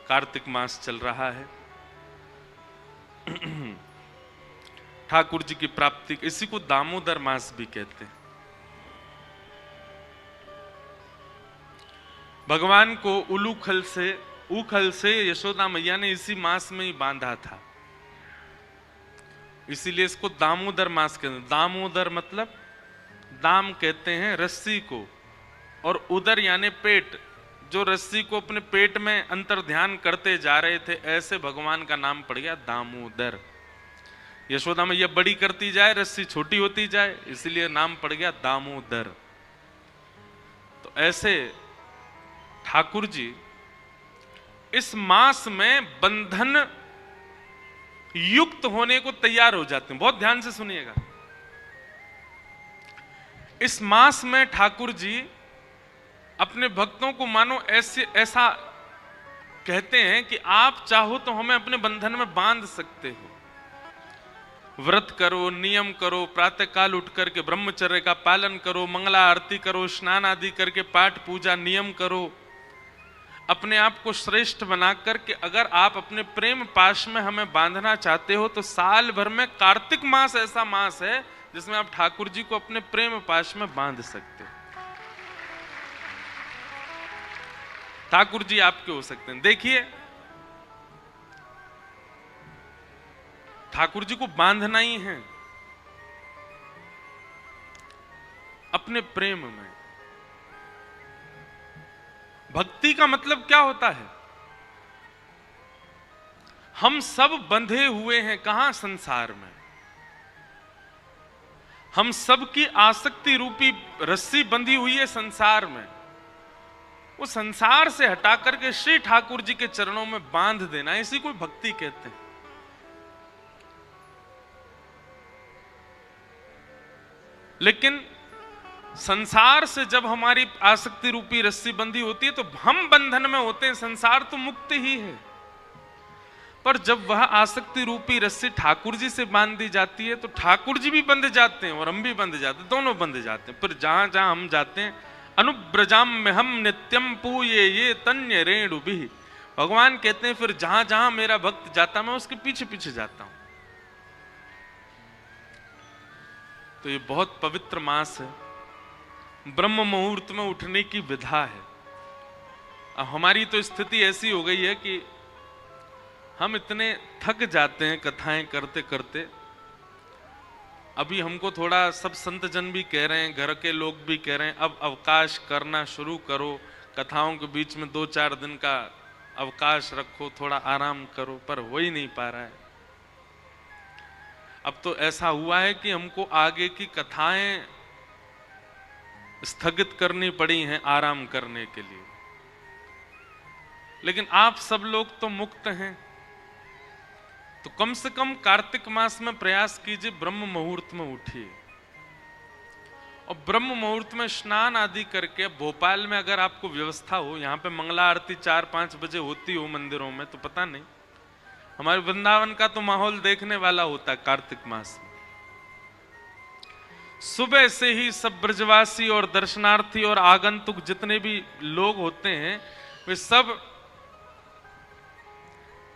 कार्तिक मास चल रहा है। ठाकुर जी की प्राप्ति, इसी को दामोदर मास भी कहते हैं। भगवान को उखल से यशोदा मैया ने इसी मास में ही बांधा था, इसीलिए इसको दामोदर मास कहते हैं। दामोदर मतलब दाम कहते हैं रस्सी को, और उदर यानी पेट, जो रस्सी को अपने पेट में अंतर ध्यान करते जा रहे थे, ऐसे भगवान का नाम पड़ गया दामोदर। यशोदा मैया बड़ी करती जाए, रस्सी छोटी होती जाए, इसलिए नाम पड़ गया दामोदर। तो ऐसे ठाकुर जी इस मास में बंधन युक्त होने को तैयार हो जाते हैं। बहुत ध्यान से सुनिएगा। इस मास में ठाकुर जी अपने भक्तों को मानो ऐसा कहते हैं कि आप चाहो तो हमें अपने बंधन में बांध सकते हो। व्रत करो, नियम करो, प्रातः काल उठ करके ब्रह्मचर्य का पालन करो, मंगला आरती करो, स्नान आदि करके पाठ पूजा नियम करो, अपने आप को श्रेष्ठ बना करके अगर आप अपने प्रेम पाश में हमें बांधना चाहते हो तो साल भर में कार्तिक मास ऐसा मास है जिसमें आप ठाकुर जी को अपने प्रेम पाश में बांध सकते हो। ठाकुर जी आपके हो सकते हैं। देखिए, ठाकुर जी को बांधना ही है अपने प्रेम में। भक्ति का मतलब क्या होता है? हम सब बंधे हुए हैं कहां? संसार में। हम सब की आसक्ति रूपी रस्सी बंधी हुई है संसार में। वो संसार से हटा करके श्री ठाकुर जी के चरणों में बांध देना, इसी को भक्ति कहते हैं। लेकिन संसार से जब हमारी आसक्ति रूपी रस्सी बंधी होती है तो हम बंधन में होते हैं, संसार तो मुक्त ही है। पर जब वह आसक्ति रूपी रस्सी ठाकुर जी से बांध दी जाती है तो ठाकुर जी भी बंध जाते हैं और हम भी बंध जाते हैं, दोनों बंध जाते हैं। फिर जहां जहां हम जाते हैं, अनुब्रजाम में हम नित्यम पूये ये तन्य रेणु भी, भगवान कहते हैं फिर जहां जहां मेरा भक्त जाता मैं उसके पीछे पीछे जाता हूं। तो ये बहुत पवित्र मास है, ब्रह्म मुहूर्त में उठने की विधा है। अब हमारी तो स्थिति ऐसी हो गई है कि हम इतने थक जाते हैं कथाएं करते करते। अभी हमको थोड़ा सब संत जन भी कह रहे हैं, घर के लोग भी कह रहे हैं, अब अवकाश करना शुरू करो, कथाओं के बीच में 2-4 दिन का अवकाश रखो, थोड़ा आराम करो, पर हो ही नहीं पा रहा है। अब तो ऐसा हुआ है कि हमको आगे की कथाएं स्थगित करनी पड़ी हैं आराम करने के लिए। लेकिन आप सब लोग तो मुक्त हैं, तो कम से कम कार्तिक मास में प्रयास कीजिए, ब्रह्म मुहूर्त में उठिए और ब्रह्म मुहूर्त में स्नान आदि करके। भोपाल में अगर आपको व्यवस्था हो, यहाँ पे मंगला आरती 4-5 बजे होती हो मंदिरों में, तो पता नहीं, हमारे वृंदावन का तो माहौल देखने वाला होता है कार्तिक मास में। सुबह से ही सब ब्रजवासी और दर्शनार्थी और आगंतुक जितने भी लोग होते हैं वे सब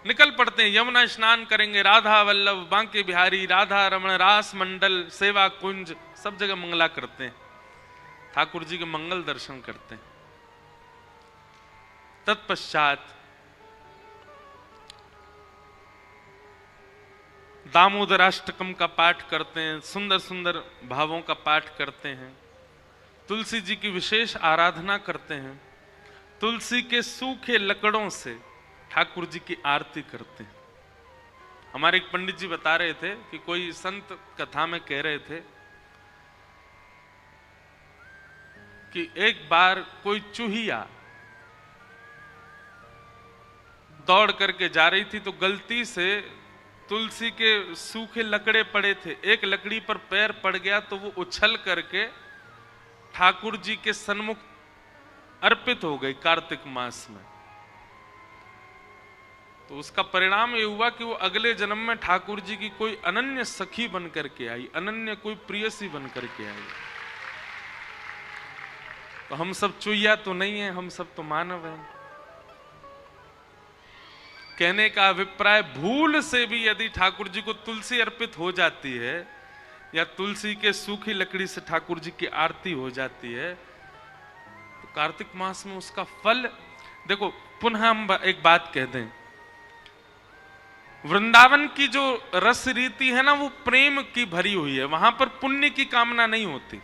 निकल पड़ते हैं, यमुना स्नान करेंगे, राधा वल्लभ, बांके बिहारी, राधा रमण, रास मंडल, सेवा कुंज, सब जगह मंगला करते हैं, ठाकुर जी के मंगल दर्शन करते हैं। तत्पश्चात दामोदराष्टकम का पाठ करते हैं, सुंदर सुंदर भावों का पाठ करते हैं, तुलसी जी की विशेष आराधना करते हैं, तुलसी के सूखे लकड़ों से ठाकुर जी की आरती करते हैं। हमारे एक पंडित जी बता रहे थे कि कोई संत कथा में कह रहे थे कि एक बार कोई चूहिया दौड़ करके जा रही थी तो गलती से तुलसी के सूखे लकड़े पड़े थे, एक लकड़ी पर पैर पड़ गया तो वो उछल करके ठाकुर जी के सन्मुख अर्पित हो गई कार्तिक मास में। तो उसका परिणाम ये हुआ कि वो अगले जन्म में ठाकुर जी की कोई अनन्य सखी बन करके आई, अनन्य कोई प्रियसी बन करके आई। तो हम सब चुईया तो नहीं है, हम सब तो मानव हैं। कहने का अभिप्राय, भूल से भी यदि ठाकुर जी को तुलसी अर्पित हो जाती है या तुलसी के सूखी लकड़ी से ठाकुर जी की आरती हो जाती है, तो कार्तिक मास में उसका फल देखो। पुनः हम एक बात कह दें, वृंदावन की जो रस रीति है ना, वो प्रेम की भरी हुई है, वहां पर पुण्य की कामना नहीं होती।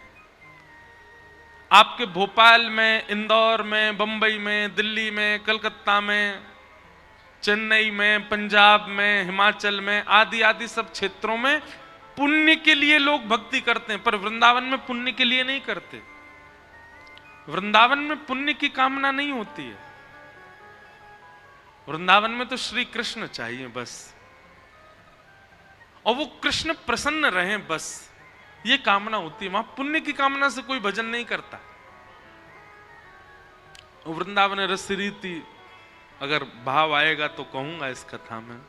आपके भोपाल में, इंदौर में, बंबई में, दिल्ली में, कलकत्ता में, चेन्नई में, पंजाब में, हिमाचल में, आदि आदि सब क्षेत्रों में पुण्य के लिए लोग भक्ति करते हैं, पर वृंदावन में पुण्य के लिए नहीं करते। वृंदावन में पुण्य की कामना नहीं होती है। वृंदावन में तो श्री कृष्ण चाहिए बस, और वो कृष्ण प्रसन्न रहें बस, ये कामना होती है। वहां पुण्य की कामना से कोई भजन नहीं करता। वृंदावन रस रीति अगर भाव आएगा तो कहूंगा इस कथा में।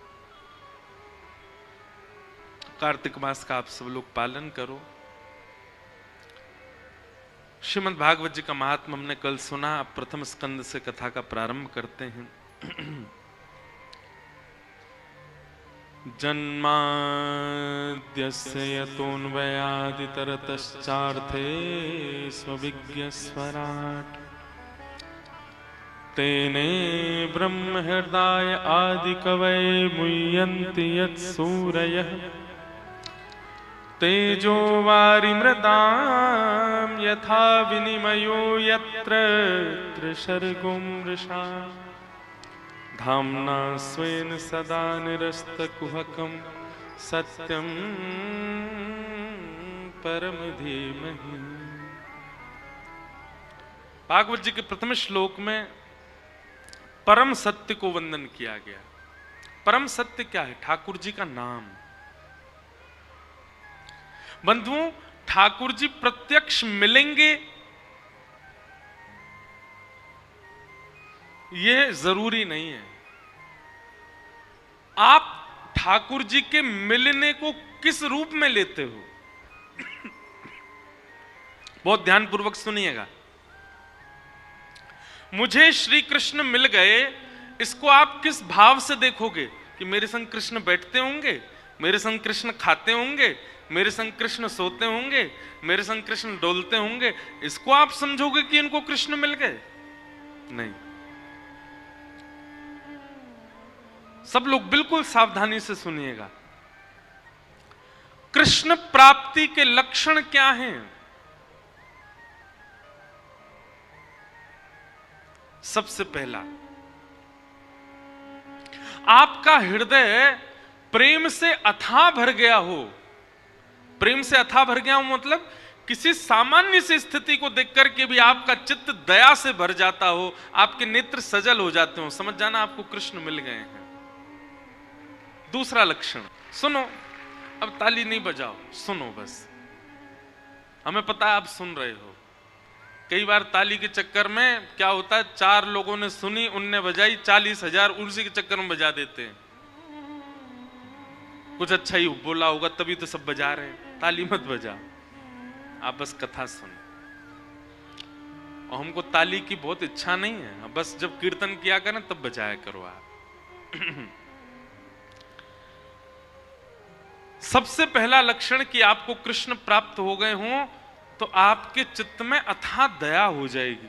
कार्तिक मास का आप सब लोग पालन करो। श्रीमद् भागवत जी का महात्म हमने कल सुना। अब प्रथम स्कंद से कथा का प्रारंभ करते हैं। जन्माद्यस्य यतोऽन्वयादितरतश्चार्थे स्वविज्ञस्वराट् तेने ब्रह्म हृदय आदिकवये मुह्यन्ति यत्सूरयः तेजो वारिमृदां यथा विनिमयो यत्र त्रिसर्गो मृषा धाम्ना स्वेन सदा निरस्तकुहकं सत्यं परम धीमहि। भागवत जी के प्रथम श्लोक में परम सत्य को वंदन किया गया। परम सत्य क्या है? ठाकुर जी का नाम। बंधुओं, ठाकुर जी प्रत्यक्ष मिलेंगे यह जरूरी नहीं है। आप ठाकुर जी के मिलने को किस रूप में लेते हो? बहुत ध्यानपूर्वक सुनिएगा। मुझे श्री कृष्ण मिल गए, इसको आप किस भाव से देखोगे? कि मेरे संग कृष्ण बैठते होंगे, मेरे संग कृष्ण खाते होंगे, मेरे संग कृष्ण सोते होंगे, मेरे संग कृष्ण डोलते होंगे, इसको आप समझोगे कि इनको कृष्ण मिल गए? नहीं। सब लोग बिल्कुल सावधानी से सुनिएगा। कृष्ण प्राप्ति के लक्षण क्या हैं? सबसे पहला, आपका हृदय प्रेम से अथाह भर गया हो। प्रेम से अथाह भर गया हो मतलब किसी सामान्य सी स्थिति को देख करके भी आपका चित्त दया से भर जाता हो, आपके नेत्र सजल हो जाते हो, समझ जाना आपको कृष्ण मिल गए हैं। दूसरा लक्षण सुनो, अब ताली नहीं बजाओ, सुनो बस। हमें पता है आप सुन रहे हो। कई बार ताली के चक्कर में क्या होता है, 4 लोगों ने सुनी, उनने बजाई, 40,000 उसी के चक्कर में बजा देते हैं। कुछ अच्छा ही बोला होगा तभी तो सब बजा रहे हैं। ताली मत बजा, आप बस कथा सुनो। और हमको ताली की बहुत इच्छा नहीं है, बस जब कीर्तन किया करें तब बजाया करो आप। सबसे पहला लक्षण कि आपको कृष्ण प्राप्त हो गए हों तो आपके चित्त में अथाह दया हो जाएगी।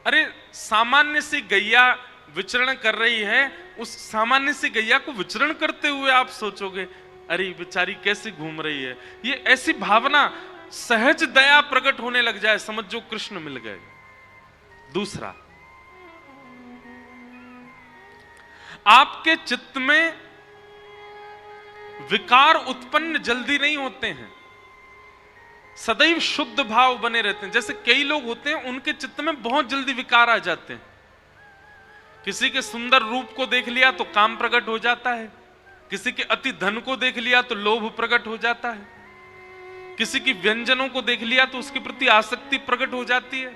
अरे सामान्य सी गैया विचरण कर रही है, उस सामान्य सी गैया को विचरण करते हुए आप सोचोगे अरे बेचारी कैसी घूम रही है, ये ऐसी भावना, सहज दया प्रकट होने लग जाए, समझ जो कृष्ण मिल गए। दूसरा, आपके चित्त में विकार उत्पन्न जल्दी नहीं होते हैं, सदैव शुद्ध भाव बने रहते हैं। जैसे कई लोग होते हैं उनके चित्त में बहुत जल्दी विकार आ जाते हैं। किसी के सुंदर रूप को देख लिया तो काम प्रकट हो जाता है, किसी के अति धन को देख लिया तो लोभ प्रकट हो जाता है, किसी की व्यंजनों को देख लिया तो उसके प्रति आसक्ति प्रकट हो जाती है,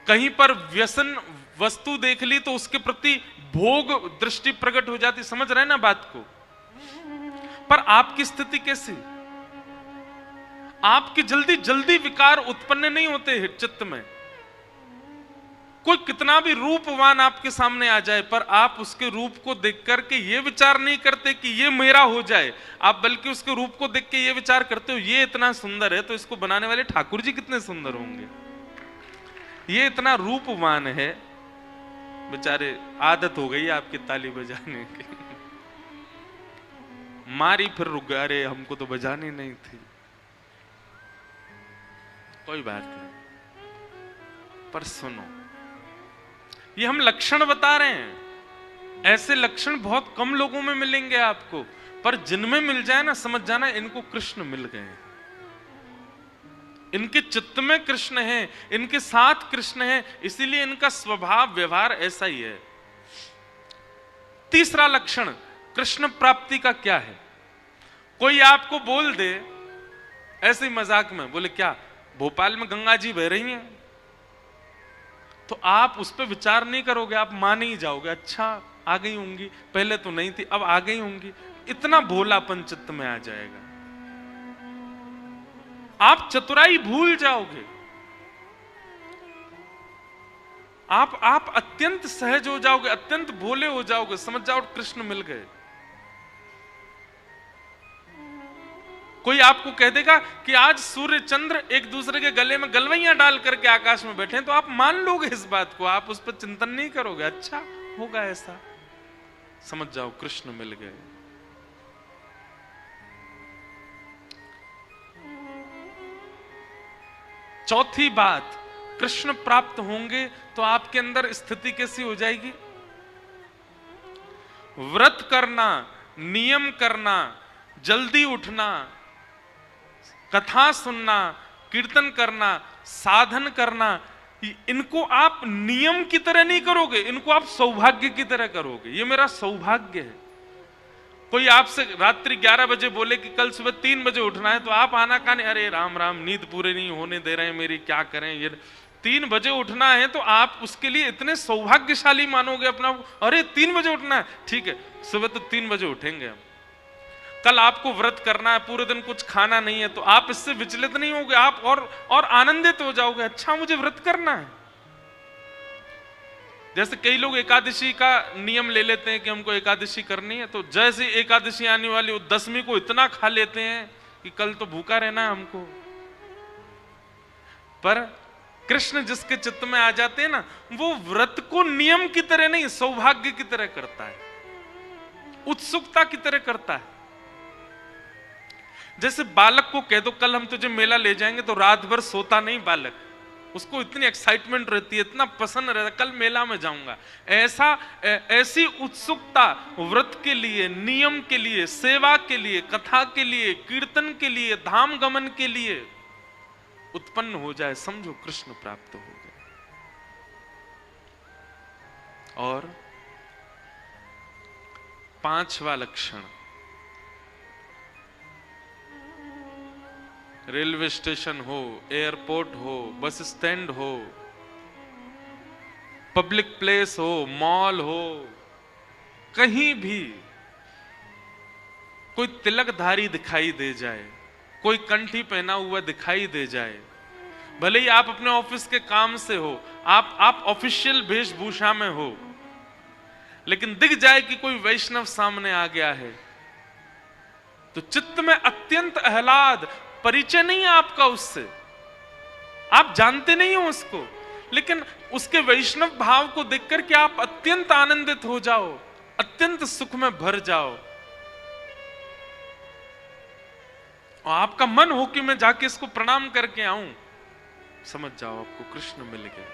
कहीं पर व्यसन वस्तु देख ली तो उसके प्रति भोग दृष्टि प्रकट हो जाती। समझ रहे ना बात को? पर आपकी स्थिति कैसी? आपके जल्दी जल्दी विकार उत्पन्न नहीं होते चित्त में। कोई कितना भी रूपवान आपके सामने आ जाए, पर आप उसके रूप को देख करके ये विचार नहीं करते कि ये मेरा हो जाए, आप बल्कि उसके रूप को देख के ये विचार करते हो ये इतना सुंदर है तो इसको बनाने वाले ठाकुर जी कितने सुंदर होंगे, ये इतना रूपवान है। बेचारे आदत हो गई आपकी ताली बजाने की, मारी फिर रुक गए, अरे हमको तो बजानी नहीं थी। कोई बात नहीं, पर सुनो, ये हम लक्षण बता रहे हैं, ऐसे लक्षण बहुत कम लोगों में मिलेंगे आपको, पर जिनमें मिल जाए ना समझ जाना इनको कृष्ण मिल गए, इनके चित्त में कृष्ण है, इनके साथ कृष्ण है, इसीलिए इनका स्वभाव व्यवहार ऐसा ही है। तीसरा लक्षण कृष्ण प्राप्ति का क्या है? कोई आपको बोल दे ऐसे ही मजाक में, बोले क्या भोपाल में गंगा जी बह रही हैं, तो आप उस पर विचार नहीं करोगे, आप मान ही जाओगे, अच्छा आ गई होंगी, पहले तो नहीं थी अब आ गई होंगी, इतना भोलापन चित्त में आ जाएगा, आप चतुराई भूल जाओगे, आप अत्यंत सहज हो जाओगे, अत्यंत भोले हो जाओगे, समझ जाओ कृष्ण मिल गए। कोई आपको कह देगा कि आज सूर्य चंद्र एक दूसरे के गले में गलवैयां डाल करके आकाश में बैठे हैं, तो आप मान लोगे इस बात को, आप उस पर चिंतन नहीं करोगे, अच्छा होगा ऐसा, समझ जाओ कृष्ण मिल गए। चौथी बात, कृष्ण प्राप्त होंगे तो आपके अंदर स्थिति कैसी हो जाएगी? व्रत करना, नियम करना, जल्दी उठना, कथा सुनना, कीर्तन करना, साधन करना, इनको आप नियम की तरह नहीं करोगे, इनको आप सौभाग्य की तरह करोगे, ये मेरा सौभाग्य है। कोई आपसे रात्रि 11 बजे बोले कि कल सुबह 3 बजे उठना है, तो आप आना काने, अरे राम राम नींद पूरे नहीं होने दे रहे हैं मेरी, क्या करें, ये 3 बजे उठना है, तो आप उसके लिए इतने सौभाग्यशाली मानोगे अपना, अरे 3 बजे उठना है, ठीक है सुबह तो 3 बजे उठेंगे हम। कल आपको व्रत करना है, पूरे दिन कुछ खाना नहीं है, तो आप इससे विचलित नहीं होगे, आप और आनंदित हो जाओगे, अच्छा मुझे व्रत करना है। जैसे कई लोग एकादशी का नियम ले लेते हैं कि हमको एकादशी करनी है, तो जैसे एकादशी आने वाली वो 10वीं को इतना खा लेते हैं कि कल तो भूखा रहना है हमको। पर कृष्ण जिसके चित्त में आ जाते हैं ना, वो व्रत को नियम की तरह नहीं सौभाग्य की तरह करता है, उत्सुकता की तरह करता है। जैसे बालक को कह दो कल हम तुझे मेला ले जाएंगे, तो रात भर सोता नहीं बालक, उसको इतनी एक्साइटमेंट रहती है, इतना पसंद रहता है, कल मेला में जाऊंगा। ऐसी उत्सुकता व्रत के लिए, नियम के लिए, सेवा के लिए, कथा के लिए, कीर्तन के लिए, धाम गमन के लिए उत्पन्न हो जाए, समझो कृष्ण प्राप्त हो गए। और 5वां लक्षण, रेलवे स्टेशन हो, एयरपोर्ट हो, बस स्टैंड हो, पब्लिक प्लेस हो, मॉल हो, कहीं भी कोई तिलकधारी दिखाई दे जाए, कोई कंठी पहना हुआ दिखाई दे जाए, भले ही आप अपने ऑफिस के काम से हो, आप ऑफिशियल वेशभूषा में हो, लेकिन दिख जाए कि कोई वैष्णव सामने आ गया है, तो चित्त में अत्यंत आह्लाद, परिचय नहीं है आपका उससे, आप जानते नहीं हो उसको, लेकिन उसके वैष्णव भाव को देखकर के आप अत्यंत आनंदित हो जाओ, अत्यंत सुख में भर जाओ, और आपका मन हो कि मैं जाके इसको प्रणाम करके आऊं, समझ जाओ आपको कृष्ण मिल गए।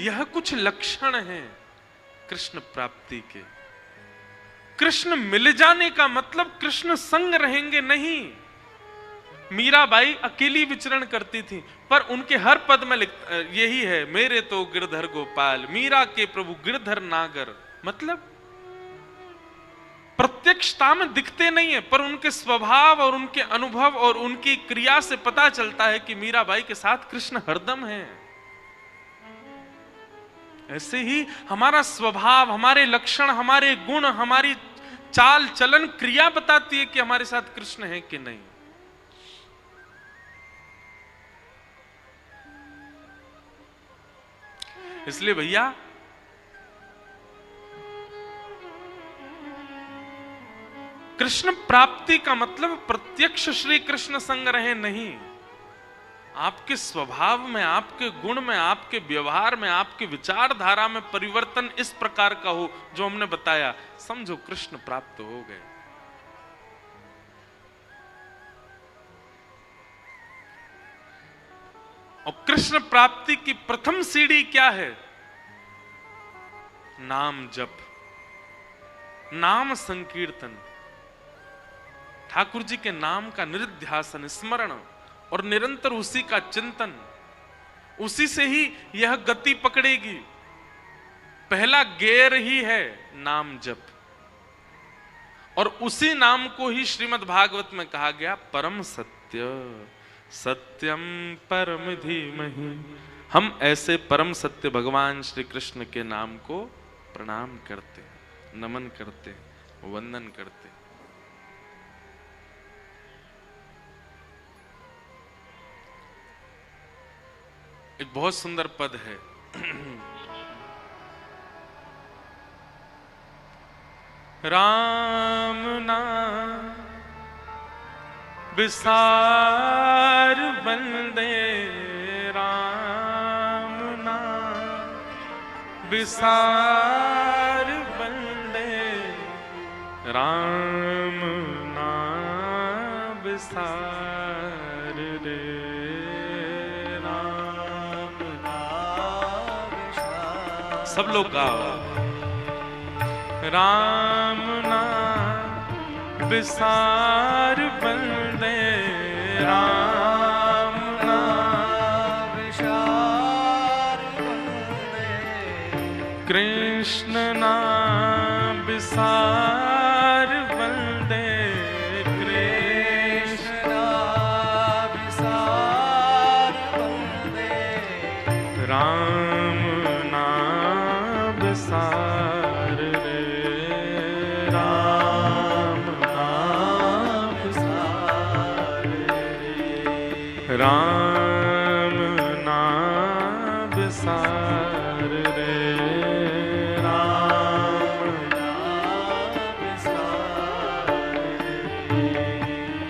यह कुछ लक्षण हैं कृष्ण प्राप्ति के। कृष्ण मिल जाने का मतलब कृष्ण संग रहेंगे नहीं। मीराबाई अकेली विचरण करती थी, पर उनके हर पद में यही है, मेरे तो गिरधर गोपाल, मीरा के प्रभु गिरधर नागर। मतलब प्रत्यक्षता में दिखते नहीं है, पर उनके स्वभाव और उनके अनुभव और उनकी क्रिया से पता चलता है कि मीराबाई के साथ कृष्ण हरदम है। ऐसे ही हमारा स्वभाव, हमारे लक्षण, हमारे गुण, हमारी चाल चलन, क्रिया बताती है कि हमारे साथ कृष्ण है कि नहीं। इसलिए भैया कृष्ण प्राप्ति का मतलब प्रत्यक्ष श्री कृष्ण संग रहे नहीं, आपके स्वभाव में, आपके गुण में, आपके व्यवहार में, आपके विचारधारा में परिवर्तन इस प्रकार का हो जो हमने बताया, समझो कृष्ण प्राप्त हो गए। और कृष्ण प्राप्ति की प्रथम सीढ़ी क्या है? नाम जप, नाम संकीर्तन, ठाकुर जी के नाम का निरुध्यासन, स्मरण और निरंतर उसी का चिंतन, उसी से ही यह गति पकड़ेगी। पहला गेर ही है नाम जप, और उसी नाम को ही श्रीमद् भागवत में कहा गया परम सत्य, सत्यम परम धीमहि। हम ऐसे परम सत्य भगवान श्री कृष्ण के नाम को प्रणाम करते, नमन करते, वंदन करते। एक बहुत सुंदर पद है, राम नाम विसार बंदे, राम नाम विसार बंदे, राम नाम विसार रे, सब लोग गाओ, राम नाम विसार बंदे, राम नाम विसार बंदे, कृष्ण नाम विसार बंदे, कृष्ण नाम विसार बंदे, राम सार रे, राम नाम सार रे, राम नाम सार रे, राम नाम सार रे।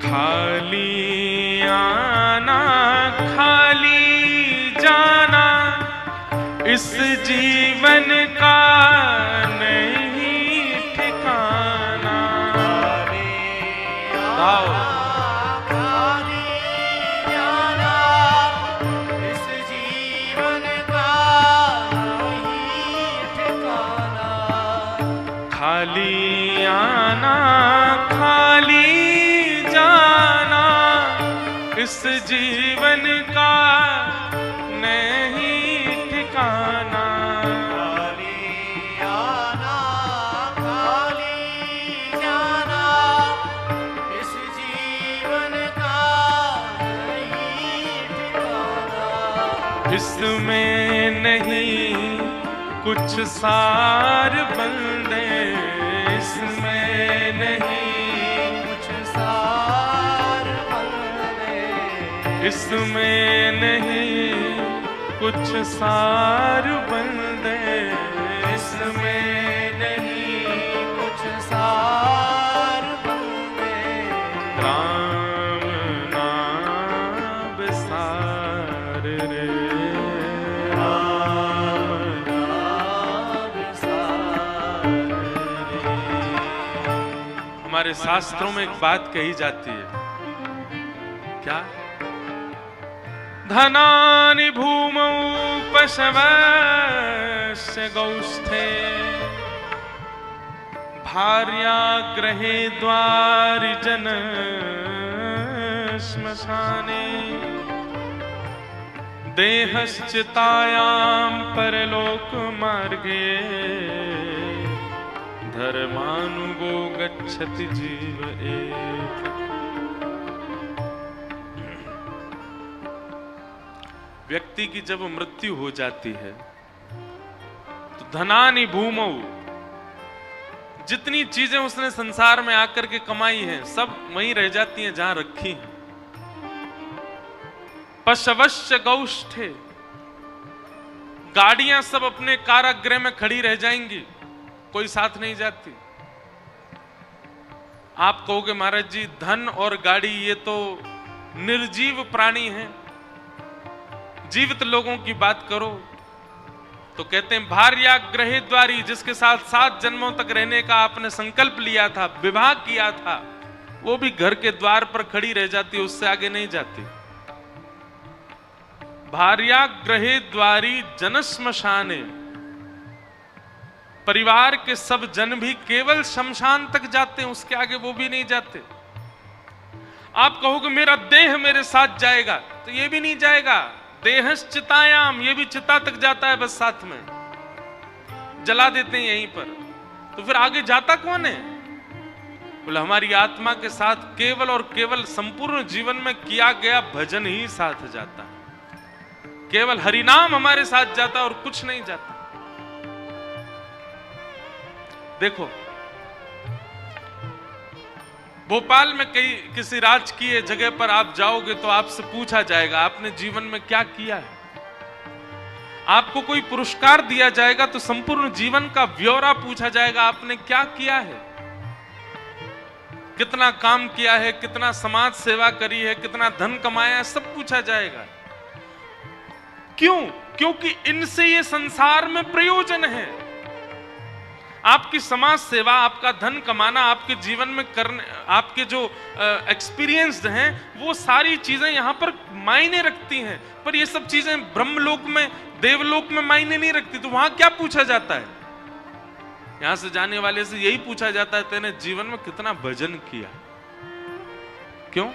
खाली आना खाली जाना इस जीवन का नहीं ठिकाना, गाओ, खाली जाना इस जीवन का नहीं ठिकाना, खाली आना खाली जाना इस जीवन का नहीं ठिकाना, खाली आना खाली जाना इस जीवन का नहीं ठिकाना, इसमें नहीं कुछ सार बंदे, इसमें नहीं कुछ सार बंदे, इसमें नहीं कुछ सार बंदे, इसमें नहीं कुछ सार बंदे, राम नाम विसार रे, राम नाम विसार रे। हमारे शास्त्रों में एक बात कही जाती है, क्या? धनानि भूमौ पशवस्य गौष्ठे, भार्या गृहे द्वारि जन श्मशाने, देहश्चितायां परलोक मार्गे, धर्मानुगो गच्छति जीव एक। व्यक्ति की जब मृत्यु हो जाती है तो धनानि भूमौ, जितनी चीजें उसने संसार में आकर के कमाई हैं सब वहीं रह जाती हैं जहां रखी हैं। पशवश्य गौष्ठे, गाड़ियां सब अपने कारागृह में खड़ी रह जाएंगी, कोई साथ नहीं जाती। आप कहोगे महाराज जी धन और गाड़ी ये तो निर्जीव प्राणी हैं, जीवित लोगों की बात करो। तो कहते हैं भार्या ग्रहे द्वारी, जिसके साथ 7 जन्मों तक रहने का आपने संकल्प लिया था, विवाह किया था, वो भी घर के द्वार पर खड़ी रह जाती, उससे आगे नहीं जाती। भार्या ग्रहे द्वारी जन श्मशाने, परिवार के सब जन भी केवल शमशान तक जाते हैं, उसके आगे वो भी नहीं जाते। आप कहोगे मेरा देह मेरे साथ जाएगा, तो ये भी नहीं जाएगा। देहश्चितायाम, ये भी चिता तक जाता है, बस साथ में जला देते हैं यहीं पर। तो फिर आगे जाता कौन है? बोले हमारी आत्मा के साथ केवल और केवल संपूर्ण जीवन में किया गया भजन ही साथ जाता है, केवल हरिनाम हमारे साथ जाता और कुछ नहीं जाता। देखो भोपाल में किसी राजकीय जगह पर आप जाओगे तो आपसे पूछा जाएगा आपने जीवन में क्या किया है। आपको कोई पुरस्कार दिया जाएगा तो संपूर्ण जीवन का ब्यौरा पूछा जाएगा, आपने क्या किया है, कितना काम किया है, कितना समाज सेवा करी है, कितना धन कमाया है, सब पूछा जाएगा। क्यों? क्योंकि इनसे ये संसार में प्रयोजन है। आपकी समाज सेवा, आपका धन कमाना, आपके जीवन में करने, आपके जो एक्सपीरियंस्ड हैं, वो सारी चीजें यहां पर मायने रखती हैं। पर ये सब चीजें ब्रह्मलोक में, देवलोक में मायने नहीं रखती। तो वहां क्या पूछा जाता है? यहां से जाने वाले से यही पूछा जाता है तेने जीवन में कितना भजन किया। क्यों?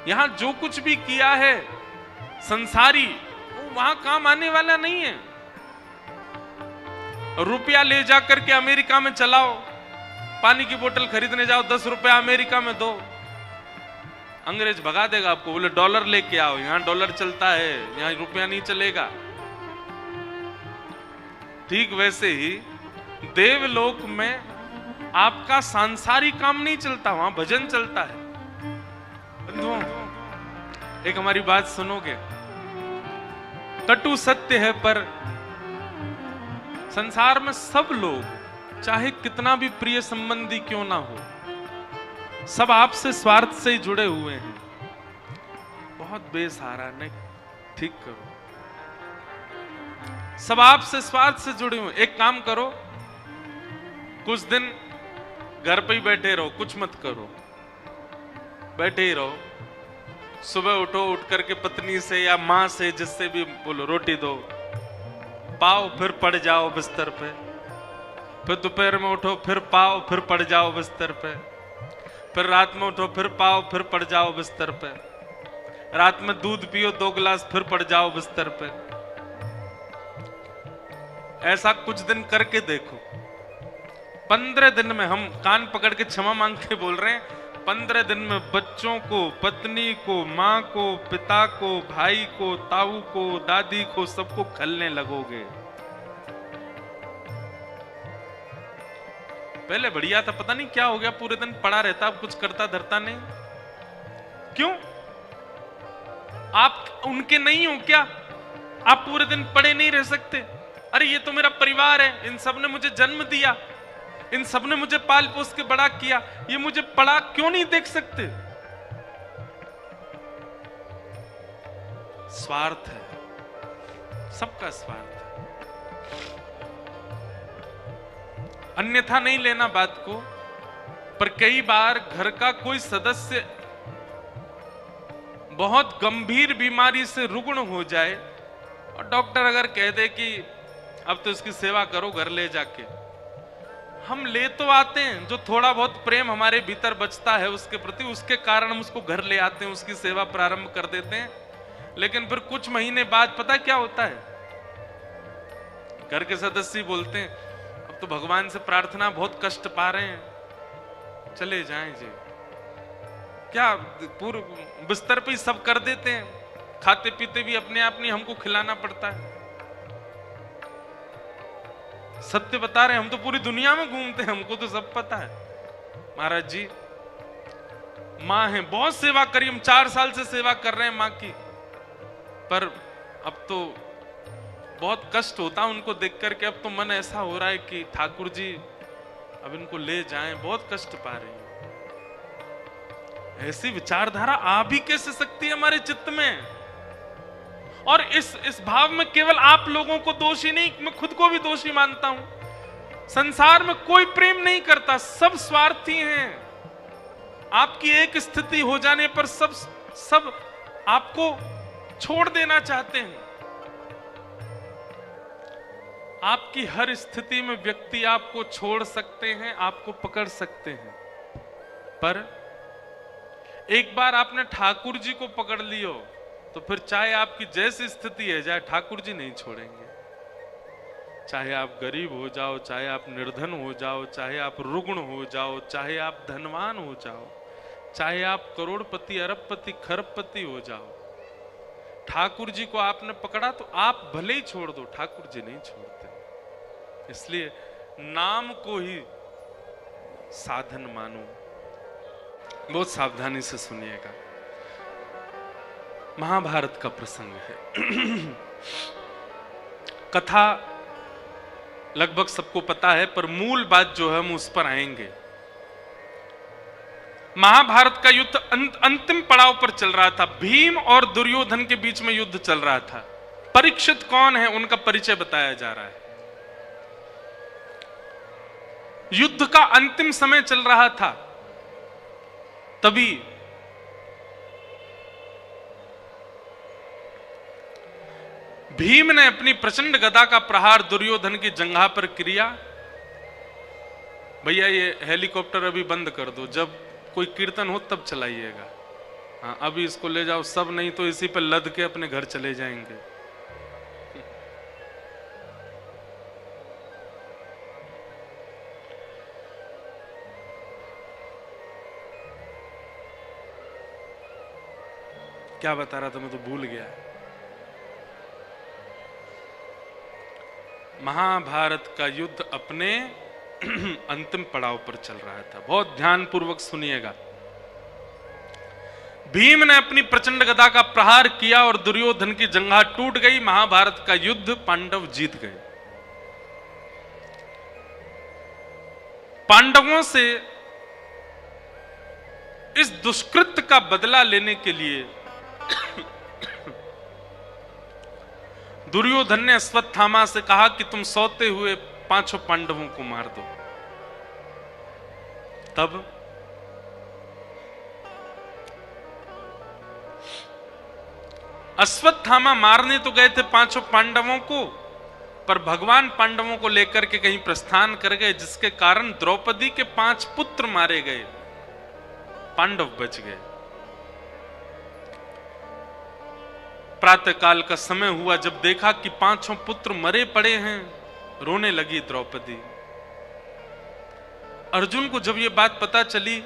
यहां जो कुछ भी किया है संसारी, वो वहां काम आने वाला नहीं है। रुपया ले जाकर के अमेरिका में चलाओ, पानी की बोतल खरीदने जाओ, 10 रुपया अमेरिका में दो, अंग्रेज भगा देगा आपको। बोले डॉलर लेके आओ, यहां डॉलर चलता है, यहां रुपया नहीं चलेगा। ठीक वैसे ही देवलोक में आपका सांसारिक काम नहीं चलता, वहां भजन चलता है। बंधुओं एक हमारी बात सुनोगे, कटु सत्य है पर संसार में सब लोग चाहे कितना भी प्रिय संबंधी क्यों ना हो, सब आपसे स्वार्थ से ही जुड़े हुए हैं। बहुत बेसहारा, नहीं ठीक करो, सब आपसे स्वार्थ से जुड़े हुए। एक काम करो, कुछ दिन घर पे ही बैठे रहो, कुछ मत करो, बैठे ही रहो। सुबह उठो, उठ करके पत्नी से या मां से, जिससे भी बोलो रोटी दो, पाओ, फिर पड़ जाओ बिस्तर पे। फिर दोपहर में उठो, फिर पाओ, फिर पड़ जाओ बिस्तर पे। फिर रात में उठो, फिर पाओ, फिर पड़ जाओ बिस्तर पे। रात में दूध पियो 2 गिलास, फिर पड़ जाओ बिस्तर पे। ऐसा कुछ दिन करके देखो। 15 दिन में, हम कान पकड़ के क्षमा मांग के बोल रहे हैं, 15 दिन में बच्चों को, पत्नी को, मां को, पिता को, भाई को, ताऊ को, दादी को, सबको खलने लगोगे। पहले बढ़िया था, पता नहीं क्या हो गया, पूरे दिन पड़ा रहता, अब कुछ करता धरता नहीं। क्यों? आप उनके नहीं हो क्या? आप पूरे दिन पड़े नहीं रह सकते? अरे ये तो मेरा परिवार है, इन सब ने मुझे जन्म दिया, इन सब ने मुझे पाल पोस के बड़ा किया, ये मुझे पड़ा क्यों नहीं देख सकते? स्वार्थ है, सबका स्वार्थ है। अन्यथा नहीं लेना बात को, पर कई बार घर का कोई सदस्य बहुत गंभीर बीमारी से रुग्ण हो जाए और डॉक्टर अगर कह दे कि अब तो इसकी सेवा करो घर ले जाके, हम ले तो आते हैं, जो थोड़ा बहुत प्रेम हमारे भीतर बचता है उसके प्रति, उसके कारण हम उसको घर ले आते हैं, उसकी सेवा प्रारंभ कर देते हैं। लेकिन फिर कुछ महीने बाद पता क्या होता है, घर के सदस्य बोलते हैं अब तो भगवान से प्रार्थना, बहुत कष्ट पा रहे हैं, चले जाएं जी। क्या पूर्व बिस्तर पे ही सब कर देते हैं, खाते पीते भी अपने आप नहीं, हमको खिलाना पड़ता है। सत्य बता रहे हैं, हम तो पूरी दुनिया में घूमते हैं, हमको तो सब पता है। महाराज जी माँ है, बहुत सेवा करी, हम 4 साल से सेवा कर रहे हैं माँ की, पर अब तो बहुत कष्ट होता उनको देख करके। अब तो मन ऐसा हो रहा है कि ठाकुर जी अब इनको ले जाएं, बहुत कष्ट पा रही हैं। ऐसी विचारधारा आ भी कैसे सकती है हमारे चित्त में? और इस भाव में केवल आप लोगों को दोषी नहीं, मैं खुद को भी दोषी मानता हूं। संसार में कोई प्रेम नहीं करता, सब स्वार्थी हैं। आपकी एक स्थिति हो जाने पर सब आपको छोड़ देना चाहते हैं। आपकी हर स्थिति में व्यक्ति आपको छोड़ सकते हैं, आपको पकड़ सकते हैं, पर एक बार आपने ठाकुर जी को पकड़ लियो तो फिर चाहे आपकी जैसी स्थिति है जाए, ठाकुर जी नहीं छोड़ेंगे। चाहे आप गरीब हो जाओ, चाहे आप निर्धन हो जाओ, चाहे आप रुग्ण हो जाओ, चाहे आप धनवान हो जाओ, चाहे आप करोड़पति, अरबपति, खरबपति हो जाओ, ठाकुर जी को आपने पकड़ा तो आप भले ही छोड़ दो, ठाकुर जी नहीं छोड़ते। इसलिए नाम को ही साधन मानो। बहुत सावधानी से सुनिएगा। महाभारत का प्रसंग है। कथा लगभग सबको पता है, पर मूल बात जो है हम उस पर आएंगे। महाभारत का युद्ध अंतिम पड़ाव पर चल रहा था। भीम और दुर्योधन के बीच में युद्ध चल रहा था। परीक्षित कौन है उनका परिचय बताया जा रहा है। युद्ध का अंतिम समय चल रहा था, तभी भीम ने अपनी प्रचंड गदा का प्रहार दुर्योधन की जंघा पर किया। भैया ये हेलीकॉप्टर अभी बंद कर दो, जब कोई कीर्तन हो तब चलाइएगा। हाँ, अभी इसको ले जाओ, सब नहीं तो इसी पर लद के अपने घर चले जाएंगे। क्या बता रहा था मैं तो भूल गया। महाभारत का युद्ध अपने अंतिम पड़ाव पर चल रहा था। बहुत ध्यानपूर्वक सुनिएगा। भीम ने अपनी प्रचंड गदा का प्रहार किया और दुर्योधन की जंघा टूट गई। महाभारत का युद्ध पांडव जीत गए। पांडवों से इस दुष्कृत्य का बदला लेने के लिए दुर्योधन ने अश्वत्थामा से कहा कि तुम सोते हुए पांचों पांडवों को मार दो। तब अश्वत्थामा मारने तो गए थे पांचों पांडवों को, पर भगवान पांडवों को लेकर के कहीं प्रस्थान कर गए, जिसके कारण द्रौपदी के 5 पुत्र मारे गए, पांडव बच गए। प्रातः काल का समय हुआ, जब देखा कि 5 पुत्र मरे पड़े हैं, रोने लगी द्रौपदी। अर्जुन को जब यह बात पता चली,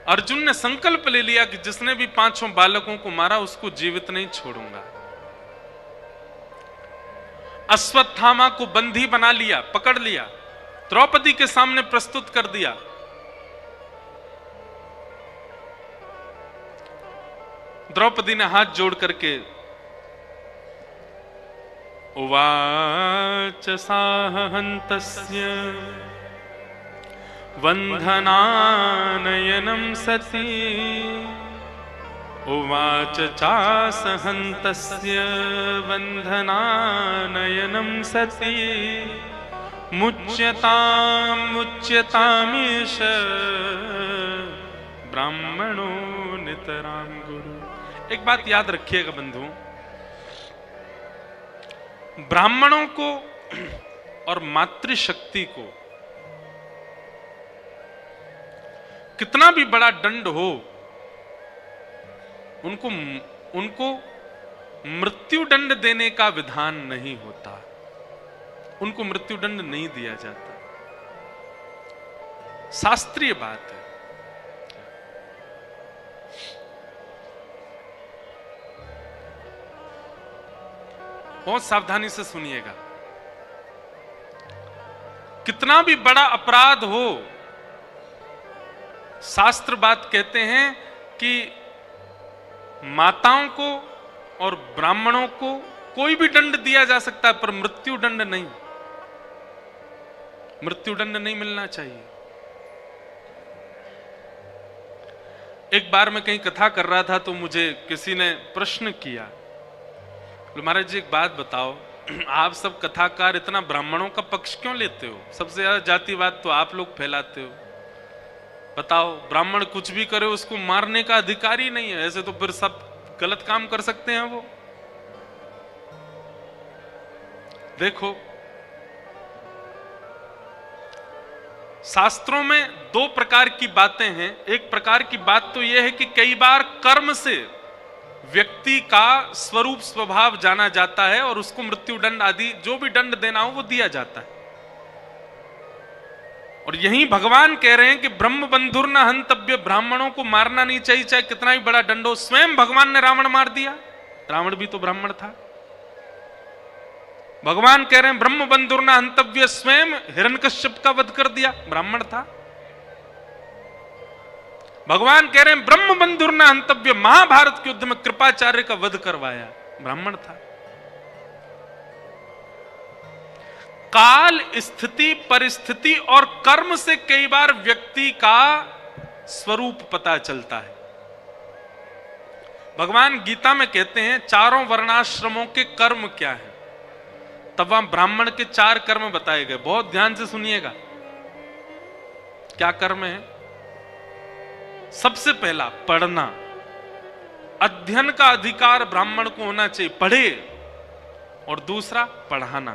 अर्जुन ने संकल्प ले लिया कि जिसने भी 5 बालकों को मारा उसको जीवित नहीं छोड़ूंगा। अश्वत्थामा को बंदी बना लिया, पकड़ लिया, द्रौपदी के सामने प्रस्तुत कर दिया। द्रौपदी ने हाथ जोड़ करके उवाच साहन्तस्य वन्धनानयनं सती उवाच चासहन्तस्य वन्धनानयनं सती मुच्यतामीश ब्राह्मणो नितरां गुरु। एक बात याद रखिएगा बंधु, ब्राह्मणों को और मातृशक्ति को कितना भी बड़ा दंड हो, उनको मृत्यु दंड देने का विधान नहीं होता। उनको मृत्यु दंड नहीं दिया जाता। शास्त्रीय बात है। बहुत सावधानी से सुनिएगा। कितना भी बड़ा अपराध हो, शास्त्र बात कहते हैं कि माताओं को और ब्राह्मणों को कोई भी दंड दिया जा सकता है, पर मृत्यु दंड नहीं, मृत्यु दंड नहीं मिलना चाहिए। एक बार मैं कहीं कथा कर रहा था तो मुझे किसी ने प्रश्न किया, महाराज जी एक बात बताओ, आप सब कथाकार इतना ब्राह्मणों का पक्ष क्यों लेते हो? सबसे ज्यादा जातिवाद तो आप लोग फैलाते हो। बताओ, ब्राह्मण कुछ भी करे उसको मारने का अधिकार ही नहीं है, ऐसे तो फिर सब गलत काम कर सकते हैं वो। देखो, शास्त्रों में दो प्रकार की बातें हैं। एक प्रकार की बात तो यह है कि कई बार कर्म से व्यक्ति का स्वरूप स्वभाव जाना जाता है और उसको मृत्यु दंड आदि जो भी दंड देना हो वो दिया जाता है। और यही भगवान कह रहे हैं कि ब्रह्म बंधुर न हंतव्य, ब्राह्मणों को मारना नहीं चाहिए, चाहे कितना ही बड़ा दंड हो। स्वयं भगवान ने रावण मार दिया, रावण भी तो ब्राह्मण था। भगवान कह रहे हैं ब्रह्म बंधुर न हंतव्य, स्वयं हिरण्यकश्यप का वध कर दिया, ब्राह्मण था। भगवान कह रहे हैं ब्रह्म बंधुर न हंतव्य, महाभारत के युद्ध में कृपाचार्य का वध करवाया, ब्राह्मण था। काल, स्थिति, परिस्थिति और कर्म से कई बार व्यक्ति का स्वरूप पता चलता है। भगवान गीता में कहते हैं चारों वर्णाश्रमों के कर्म क्या है, तब वहां ब्राह्मण के 4 कर्म बताए गए। बहुत ध्यान से सुनिएगा क्या कर्म है। सबसे पहला पढ़ना, अध्ययन का अधिकार ब्राह्मण को होना चाहिए, पढ़े। और दूसरा पढ़ाना।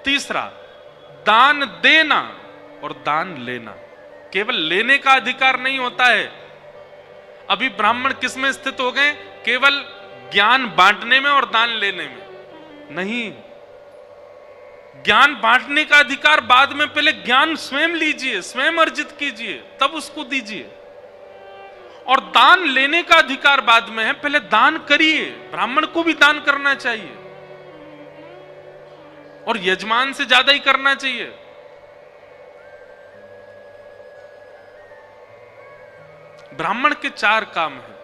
तीसरा दान देना और दान लेना। केवल लेने का अधिकार नहीं होता है। अभी ब्राह्मण किस में स्थित हो गए? केवल ज्ञान बांटने में और दान लेने में नहीं। ज्ञान बांटने का अधिकार बाद में, पहले ज्ञान स्वयं लीजिए, स्वयं अर्जित कीजिए, तब उसको दीजिए। और दान लेने का अधिकार बाद में है, पहले दान करिए। ब्राह्मण को भी दान करना चाहिए और यजमान से ज्यादा ही करना चाहिए। ब्राह्मण के 4 काम हैं।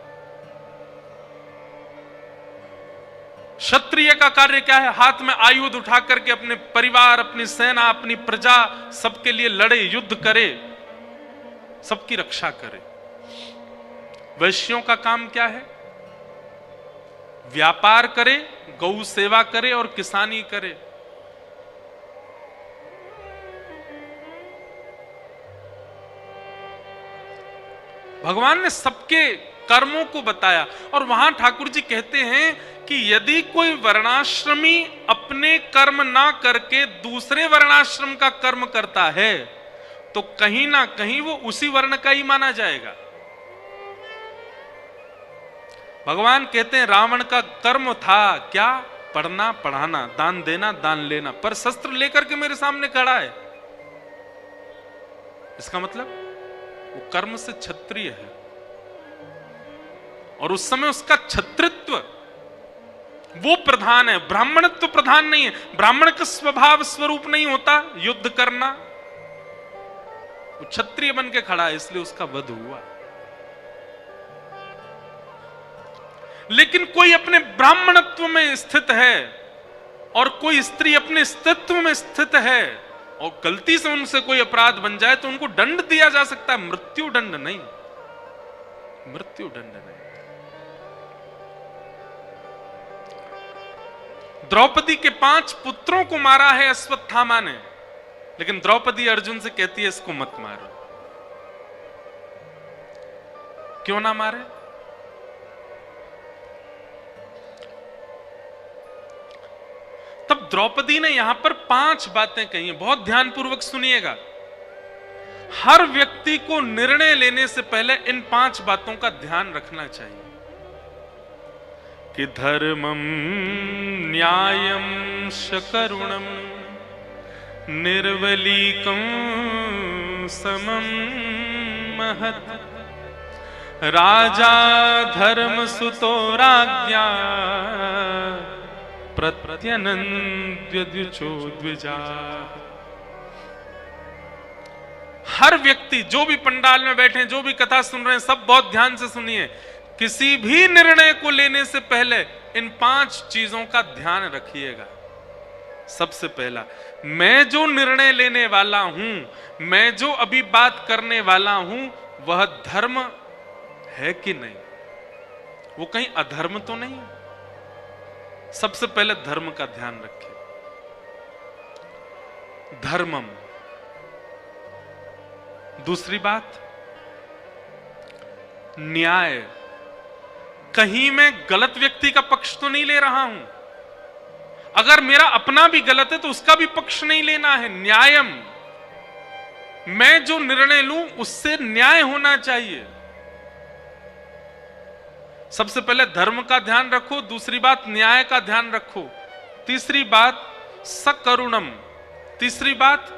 क्षत्रिय का कार्य क्या है? हाथ में आयुध उठा करके अपने परिवार, अपनी सेना, अपनी प्रजा, सबके लिए लड़े, युद्ध करे, सबकी रक्षा करे। वैश्यों का काम क्या है? व्यापार करे, गौ सेवा करे और किसानी करे। भगवान ने सबके कर्मों को बताया। और वहां ठाकुर जी कहते हैं कि यदि कोई वर्णाश्रमी अपने कर्म ना करके दूसरे वर्णाश्रम का कर्म करता है तो कहीं ना कहीं वो उसी वर्ण का ही माना जाएगा। भगवान कहते हैं रावण का कर्म था क्या? पढ़ना, पढ़ाना, दान देना, दान लेना, पर शस्त्र लेकर के मेरे सामने खड़ा है। इसका मतलब वो कर्म से क्षत्रिय है और उस समय उसका क्षत्रित्व वो प्रधान है, ब्राह्मणत्व प्रधान नहीं है। ब्राह्मण का स्वभाव स्वरूप नहीं होता युद्ध करना। वो क्षत्रिय बन के खड़ा है, इसलिए उसका वध हुआ। लेकिन कोई अपने ब्राह्मणत्व में स्थित है और कोई स्त्री अपने स्त्रीत्व में स्थित है और गलती से उनसे कोई अपराध बन जाए तो उनको दंड दिया जा सकता है, मृत्यु दंड नहीं, मृत्यु दंड नहीं। द्रौपदी के 5 पुत्रों को मारा है अश्वत्थामा ने, लेकिन द्रौपदी अर्जुन से कहती है इसको मत मारो। क्यों ना मारे? तब द्रौपदी ने यहां पर 5 बातें कही हैं, बहुत ध्यानपूर्वक सुनिएगा। हर व्यक्ति को निर्णय लेने से पहले इन 5 बातों का ध्यान रखना चाहिए कि धर्मम न्यायम शकरुणम निर्वलीकम समम महत् राजा धर्म सुतो राज्ञा प्रत्यनन्द्यद्विचो द्विजा। हर व्यक्ति, जो भी पंडाल में बैठे, जो भी कथा सुन रहे हैं, सब बहुत ध्यान से सुनिए। किसी भी निर्णय को लेने से पहले इन 5 चीजों का ध्यान रखिएगा। सबसे पहला, मैं जो निर्णय लेने वाला हूं, मैं जो अभी बात करने वाला हूं, वह धर्म है कि नहीं, वो कहीं अधर्म तो नहीं है। सबसे पहले धर्म का ध्यान रखें। धर्मम। दूसरी बात, न्याय। कहीं मैं गलत व्यक्ति का पक्ष तो नहीं ले रहा हूं। अगर मेरा अपना भी गलत है तो उसका भी पक्ष नहीं लेना है। न्यायम, मैं जो निर्णय लूं उससे न्याय होना चाहिए। सबसे पहले धर्म का ध्यान रखो, दूसरी बात न्याय का ध्यान रखो, तीसरी बात सकरुणम, तीसरी बात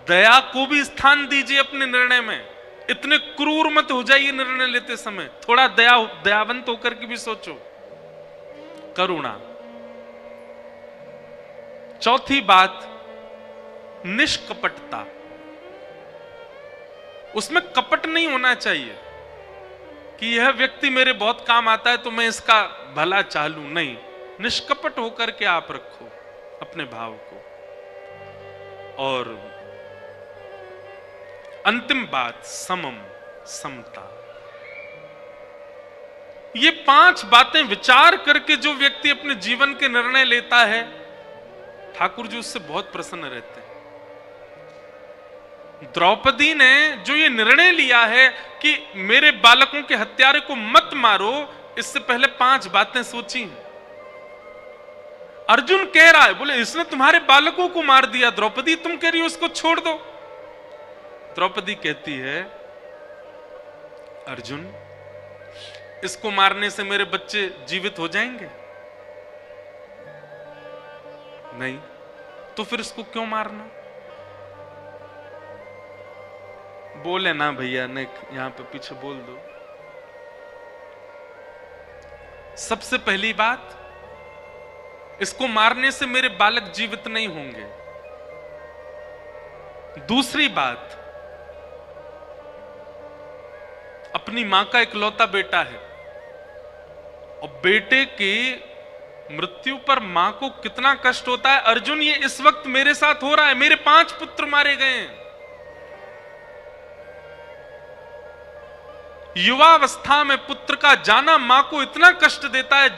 दया को भी स्थान दीजिए अपने निर्णय में। इतने क्रूर मत हो जाइए निर्णय लेते समय, थोड़ा दयावंत होकर के भी सोचो। करुणा। चौथी बात, निष्कपटता। उसमें कपट नहीं होना चाहिए कि यह व्यक्ति मेरे बहुत काम आता है तो मैं इसका भला चाह लूं। नहीं, निष्कपट होकर के आप रखो अपने भाव को। और अंतिम बात, समम, समता। ये 5 बातें विचार करके जो व्यक्ति अपने जीवन के निर्णय लेता है, ठाकुर जी उससे बहुत प्रसन्न रहते हैं। द्रौपदी ने जो ये निर्णय लिया है कि मेरे बालकों के हत्यारे को मत मारो, इससे पहले 5 बातें सोची हैं। अर्जुन कह रहा है, बोले इसने तुम्हारे बालकों को मार दिया, द्रौपदी तुम कह रही हो उसको छोड़ दो। द्रौपदी कहती है, अर्जुन इसको मारने से मेरे बच्चे जीवित हो जाएंगे? नहीं, तो फिर इसको क्यों मारना? बोले ना भैया, ने यहां पे पीछे बोल दो। सबसे पहली बात, इसको मारने से मेरे बालक जीवित नहीं होंगे। दूसरी बात, अपनी मां का इकलौता बेटा है और बेटे की मृत्यु पर मां को कितना कष्ट होता है। अर्जुन, ये इस वक्त मेरे साथ हो रहा है, मेरे 5 पुत्र मारे गए हैं। युवावस्था में पुत्र का जाना मां को इतना कष्ट देता है,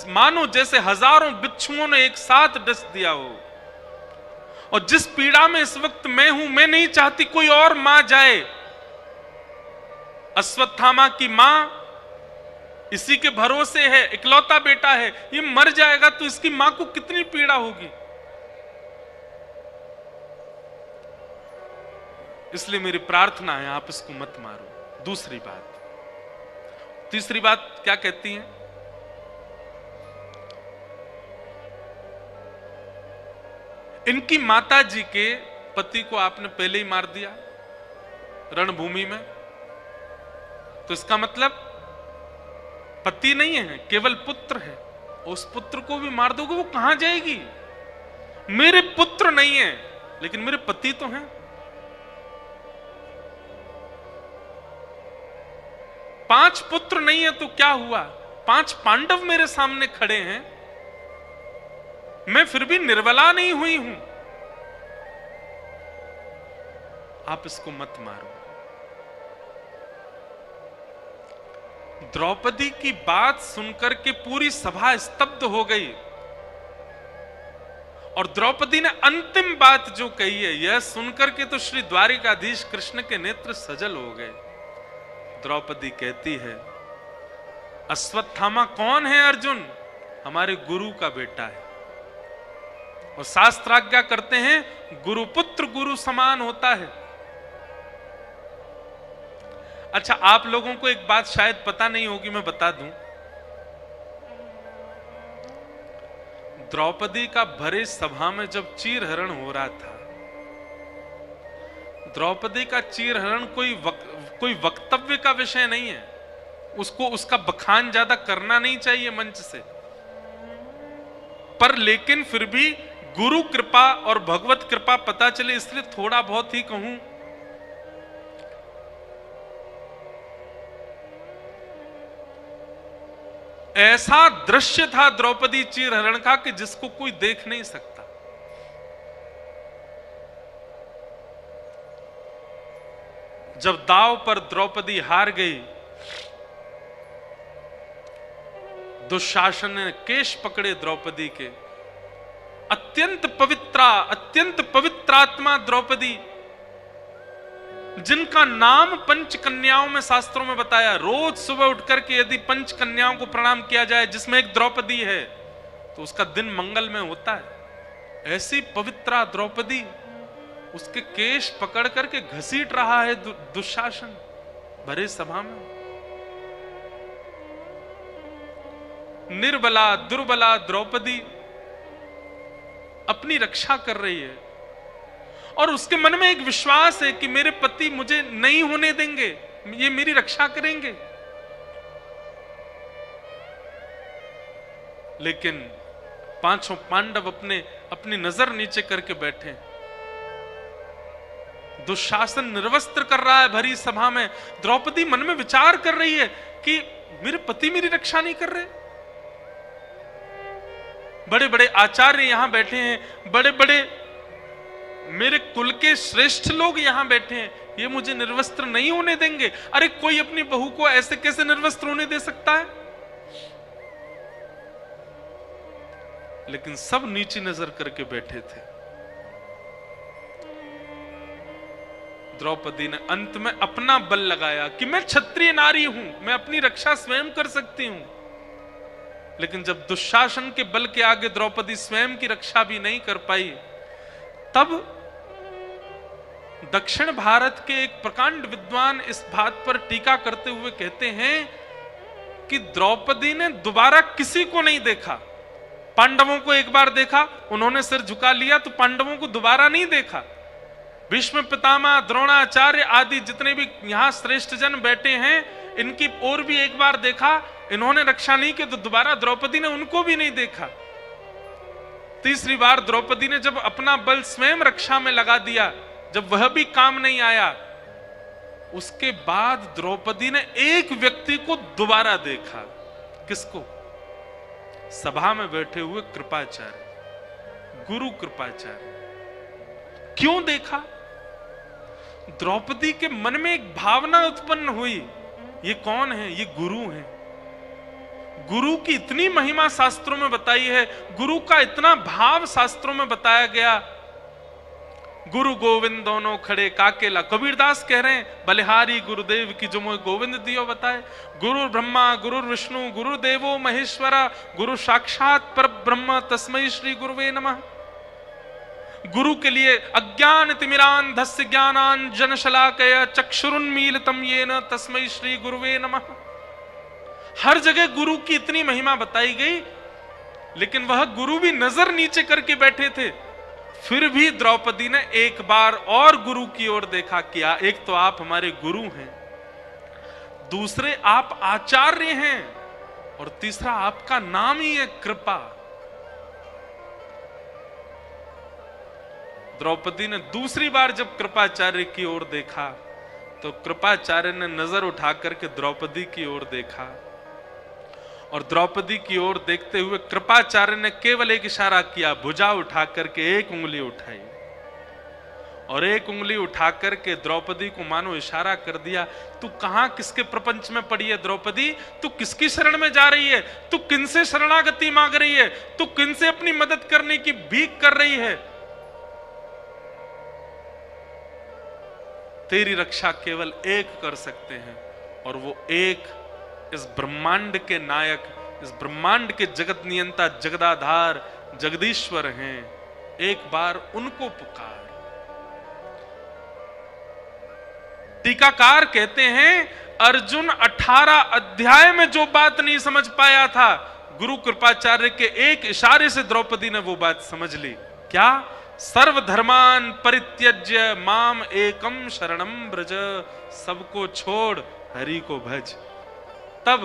मानो जैसे हजारों बिच्छुओं ने एक साथ डस दिया हो। और जिस पीड़ा में इस वक्त मैं हूं, मैं नहीं चाहती कोई और मां जाए। अश्वत्थामा की मां इसी के भरोसे है, इकलौता बेटा है, ये मर जाएगा तो इसकी मां को कितनी पीड़ा होगी। इसलिए मेरी प्रार्थना है, आप इसको मत मारो। दूसरी बात। तीसरी बात क्या कहती हैं? इनकी माता जी के पति को आपने पहले ही मार दिया रणभूमि में, तो इसका मतलब पति नहीं है, केवल पुत्र है। उस पुत्र को भी मार दोगे, वो कहां जाएगी? मेरे पुत्र नहीं है लेकिन मेरे पति तो हैं। 5 पुत्र नहीं है तो क्या हुआ? 5 पांडव मेरे सामने खड़े हैं, मैं फिर भी निर्बला नहीं हुई हूं। आप इसको मत मारो। द्रौपदी की बात सुनकर के पूरी सभा स्तब्ध हो गई और द्रौपदी ने अंतिम बात जो कही है, यह सुनकर के तो श्री द्वारिकाधीश कृष्ण के नेत्र सजल हो गए। द्रौपदी कहती है, अश्वत्थामा कौन है अर्जुन? हमारे गुरु का बेटा है। और शास्त्राज्ञा करते हैं, गुरुपुत्र गुरु समान होता है। अच्छा, आप लोगों को एक बात शायद पता नहीं होगी, मैं बता दूं। द्रौपदी का भरे सभा में जब चीरहरण हो रहा था, द्रौपदी का चीरहरण कोई वक्तव्य का विषय नहीं है। उसको उसका बखान ज्यादा करना नहीं चाहिए मंच से, पर लेकिन फिर भी गुरु कृपा और भगवत कृपा पता चले, इसलिए थोड़ा बहुत ही कहूं। ऐसा दृश्य था द्रौपदी चीरहरण का कि जिसको कोई देख नहीं सकता। जब दांव पर द्रौपदी हार गई, दुशासन ने केश पकड़े द्रौपदी के। अत्यंत पवित्रात्मा द्रौपदी, जिनका नाम पंच कन्याओं में शास्त्रों में बताया, रोज सुबह उठ करके यदि पंच कन्याओं को प्रणाम किया जाए जिसमें एक द्रौपदी है तो उसका दिन मंगल में होता है। ऐसी पवित्रा द्रौपदी उसके केश पकड़ करके घसीट रहा है दुशासन भरे सभा में। निर्बला दुर्बला द्रौपदी अपनी रक्षा कर रही है और उसके मन में एक विश्वास है कि मेरे पति मुझे नहीं होने देंगे, ये मेरी रक्षा करेंगे। लेकिन पांचों पांडव अपनी नजर नीचे करके बैठे। दुशासन निर्वस्त्र कर रहा है भरी सभा में। द्रौपदी मन में विचार कर रही है कि मेरे पति मेरी रक्षा नहीं कर रहे। बड़े बड़े आचार्य यहां बैठे हैं, बड़े बड़े मेरे कुल के श्रेष्ठ लोग यहां बैठे हैं, ये मुझे निर्वस्त्र नहीं होने देंगे। अरे कोई अपनी बहू को ऐसे कैसे निर्वस्त्र होने दे सकता है? लेकिन सब नीची नजर करके बैठे थे। द्रौपदी ने अंत में अपना बल लगाया कि मैं क्षत्रिय नारी हूं, मैं अपनी रक्षा स्वयं कर सकती हूं। लेकिन जब दुशासन के बल के आगे द्रौपदी स्वयं की रक्षा भी नहीं कर पाई, तब दक्षिण भारत के एक प्रकांड विद्वान इस बात पर टीका करते हुए कहते हैं कि द्रौपदी ने दोबारा किसी को नहीं देखा। पांडवों को एक बार देखा, उन्होंने सिर झुका लिया, तो पांडवों को दोबारा नहीं देखा। भीष्म पितामह, द्रोणाचार्य आदि जितने भी यहां श्रेष्ठ जन बैठे हैं, इनकी ओर भी एक बार देखा, इन्होंने रक्षा नहीं की, तो दोबारा द्रौपदी ने उनको भी नहीं देखा। तीसरी बार द्रौपदी ने जब अपना बल स्वयं रक्षा में लगा दिया, जब वह भी काम नहीं आया, उसके बाद द्रौपदी ने एक व्यक्ति को दोबारा देखा। किसको? सभा में बैठे हुए कृपाचार्य, गुरु कृपाचार्य। क्यों देखा? द्रौपदी के मन में एक भावना उत्पन्न हुई, ये कौन है? ये गुरु हैं। गुरु की इतनी महिमा शास्त्रों में बताई है, गुरु का इतना भाव शास्त्रों में बताया गया। गुरु गोविंद दोनों खड़े काकेला, कबीरदास कह रहे हैं, बलिहारी गुरुदेव की जो मोह गोविंद दियो बताए। गुरु ब्रह्मा गुरु विष्णु गुरु देवो महेश्वरा, गुरु साक्षात पर ब्रह्म तस्मै श्री गुरुवे नमः। गुरु के लिए अज्ञान तिमिरांधस्य ज्ञानांजन शलाकया चक्षुरुन्मीलितं येन तस्मै श्री गुरुवे नमः। हर जगह गुरु की इतनी महिमा बताई गई, लेकिन वह गुरु भी नजर नीचे करके बैठे थे। फिर भी द्रौपदी ने एक बार और गुरु की ओर देखा। किया? एक तो आप हमारे गुरु हैं, दूसरे आप आचार्य हैं, और तीसरा आपका नाम ही है कृपा। द्रौपदी ने दूसरी बार जब कृपाचार्य की ओर देखा, तो कृपाचार्य ने नजर उठा करके द्रौपदी की ओर देखा, और द्रौपदी की ओर देखते हुए कृपाचार्य ने केवल एक इशारा किया, भुजा उठा करके एक उंगली उठाई, और एक उंगली उठा करके द्रौपदी को मानो इशारा कर दिया, तू कहां किसके प्रपंच में पड़ी है द्रौपदी? तू किसकी शरण में जा रही है? तू किनसे शरणागति मांग रही है? तू किनसे अपनी मदद करने की भीख कर रही है? तेरी रक्षा केवल एक कर सकते हैं, और वो एक इस ब्रह्मांड के नायक, इस ब्रह्मांड के जगत नियंता, जगदाधार, जगदीश्वर हैं। एक बार उनको पुकार। टीकाकार कहते हैं, अर्जुन 18 अध्याय में जो बात नहीं समझ पाया था, गुरु कृपाचार्य के एक इशारे से द्रौपदी ने वो बात समझ ली। क्या? सर्वधर्मान परित्यज्य माम एकम शरणम ब्रज, सबको छोड़ हरि को भज। तब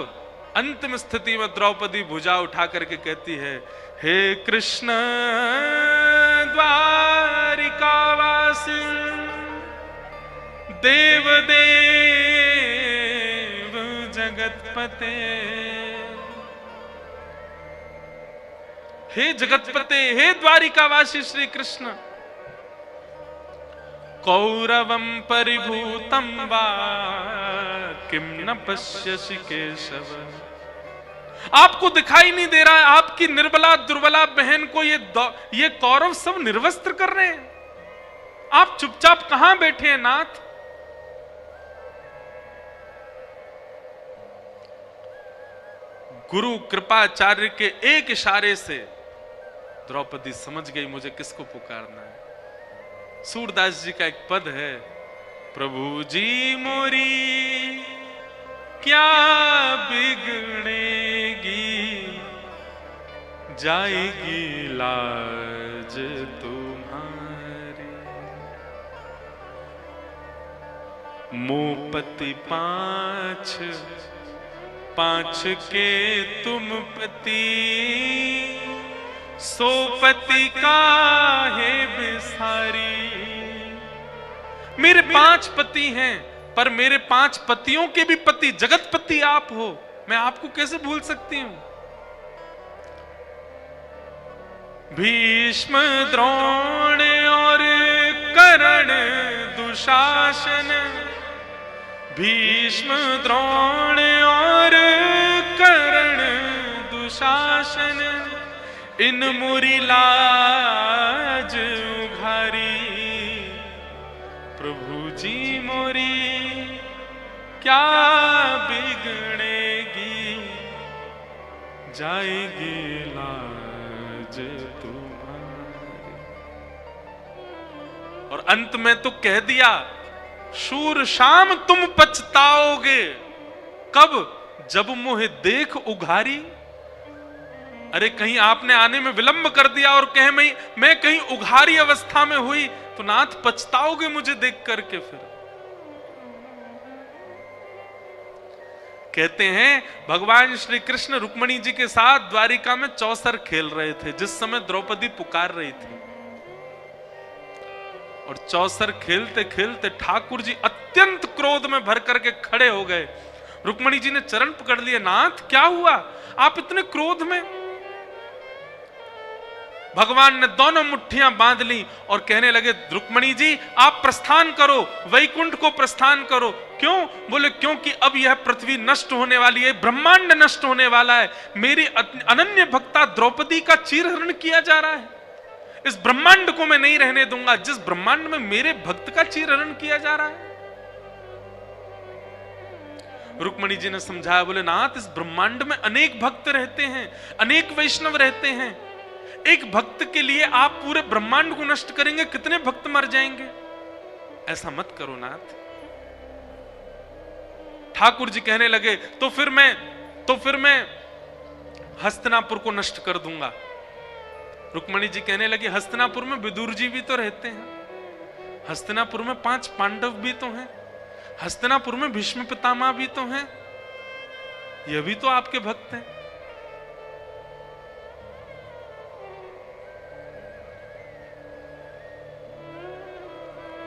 अंतिम स्थिति में द्रौपदी भुजा उठा करके कहती है, हे कृष्ण द्वारिकावासी देव देव जगतपते हे जगतपते, हे द्वारिकावासी श्री कृष्ण, कौरवम परिभूतम वा किम न पश्यसि केशव। आपको दिखाई नहीं दे रहा है आपकी निर्बला दुर्बला बहन को ये कौरव सब निर्वस्त्र कर रहे हैं? आप चुपचाप कहां बैठे हैं नाथ? गुरु कृपाचार्य के एक इशारे से द्रौपदी समझ गई मुझे किसको पुकारना है। सूरदास जी का एक पद है, प्रभु जी मोरी क्या बिगड़ेगी, जाएगी लाज तुम्हारी। मोपति पांच पांच के तुम पति, सो पति काहे बिसारी। मेरे 5 पति हैं, पर मेरे 5 पतियों के भी पति जगतपति आप हो, मैं आपको कैसे भूल सकती हूं। भीष्म द्रोण और कर्ण दुशासन, भीष्म द्रोण और कर्ण दुशासन, इन मुरी लाज उघारी। प्रभु जी मोरी क्या बिगड़ेगी, जाएगी लाज तुम्हारी। और अंत में तो कह दिया, शूर शाम तुम पछताओगे, कब? जब मुझे देख उघारी। अरे कहीं आपने आने में विलंब कर दिया और कहे मैं कहीं उघारी अवस्था में हुई तो नाथ पछताओगे मुझे देख करके। फिर कहते हैं भगवान श्री कृष्ण रुक्मिणी जी के साथ द्वारिका में चौसर खेल रहे थे जिस समय द्रौपदी पुकार रही थी। और चौसर खेलते खेलते ठाकुर जी अत्यंत क्रोध में भर करके खड़े हो गए। रुक्मिणी जी ने चरण पकड़ लिए, नाथ क्या हुआ, आप इतने क्रोध में? भगवान ने दोनों मुट्ठियां बांध ली और कहने लगे, रुक्मिणी जी आप प्रस्थान करो, वैकुंठ को प्रस्थान करो। क्यों? बोले क्योंकि अब यह पृथ्वी नष्ट होने वाली है, ब्रह्मांड नष्ट होने वाला है। मेरी अनन्य भक्ता द्रौपदी का चीरहरण किया जा रहा है। इस ब्रह्मांड को मैं नहीं रहने दूंगा जिस ब्रह्मांड में मेरे भक्त का चीरहरण किया जा रहा है। रुक्मिणी जी ने समझाया, बोले नाथ इस ब्रह्मांड में अनेक भक्त रहते हैं, अनेक वैष्णव रहते हैं। एक भक्त के लिए आप पूरे ब्रह्मांड को नष्ट करेंगे, कितने भक्त मर जाएंगे। ऐसा मत करो नाथ। ठाकुर जी कहने लगे, तो फिर मैं हस्तिनापुर को नष्ट कर दूंगा। रुक्मिणी जी कहने लगी, हस्तिनापुर में विदुर जी भी तो रहते हैं, हस्तिनापुर में 5 पांडव भी तो हैं, हस्तिनापुर में भीष्म पितामह भी तो हैं, यह भी तो आपके भक्त हैं।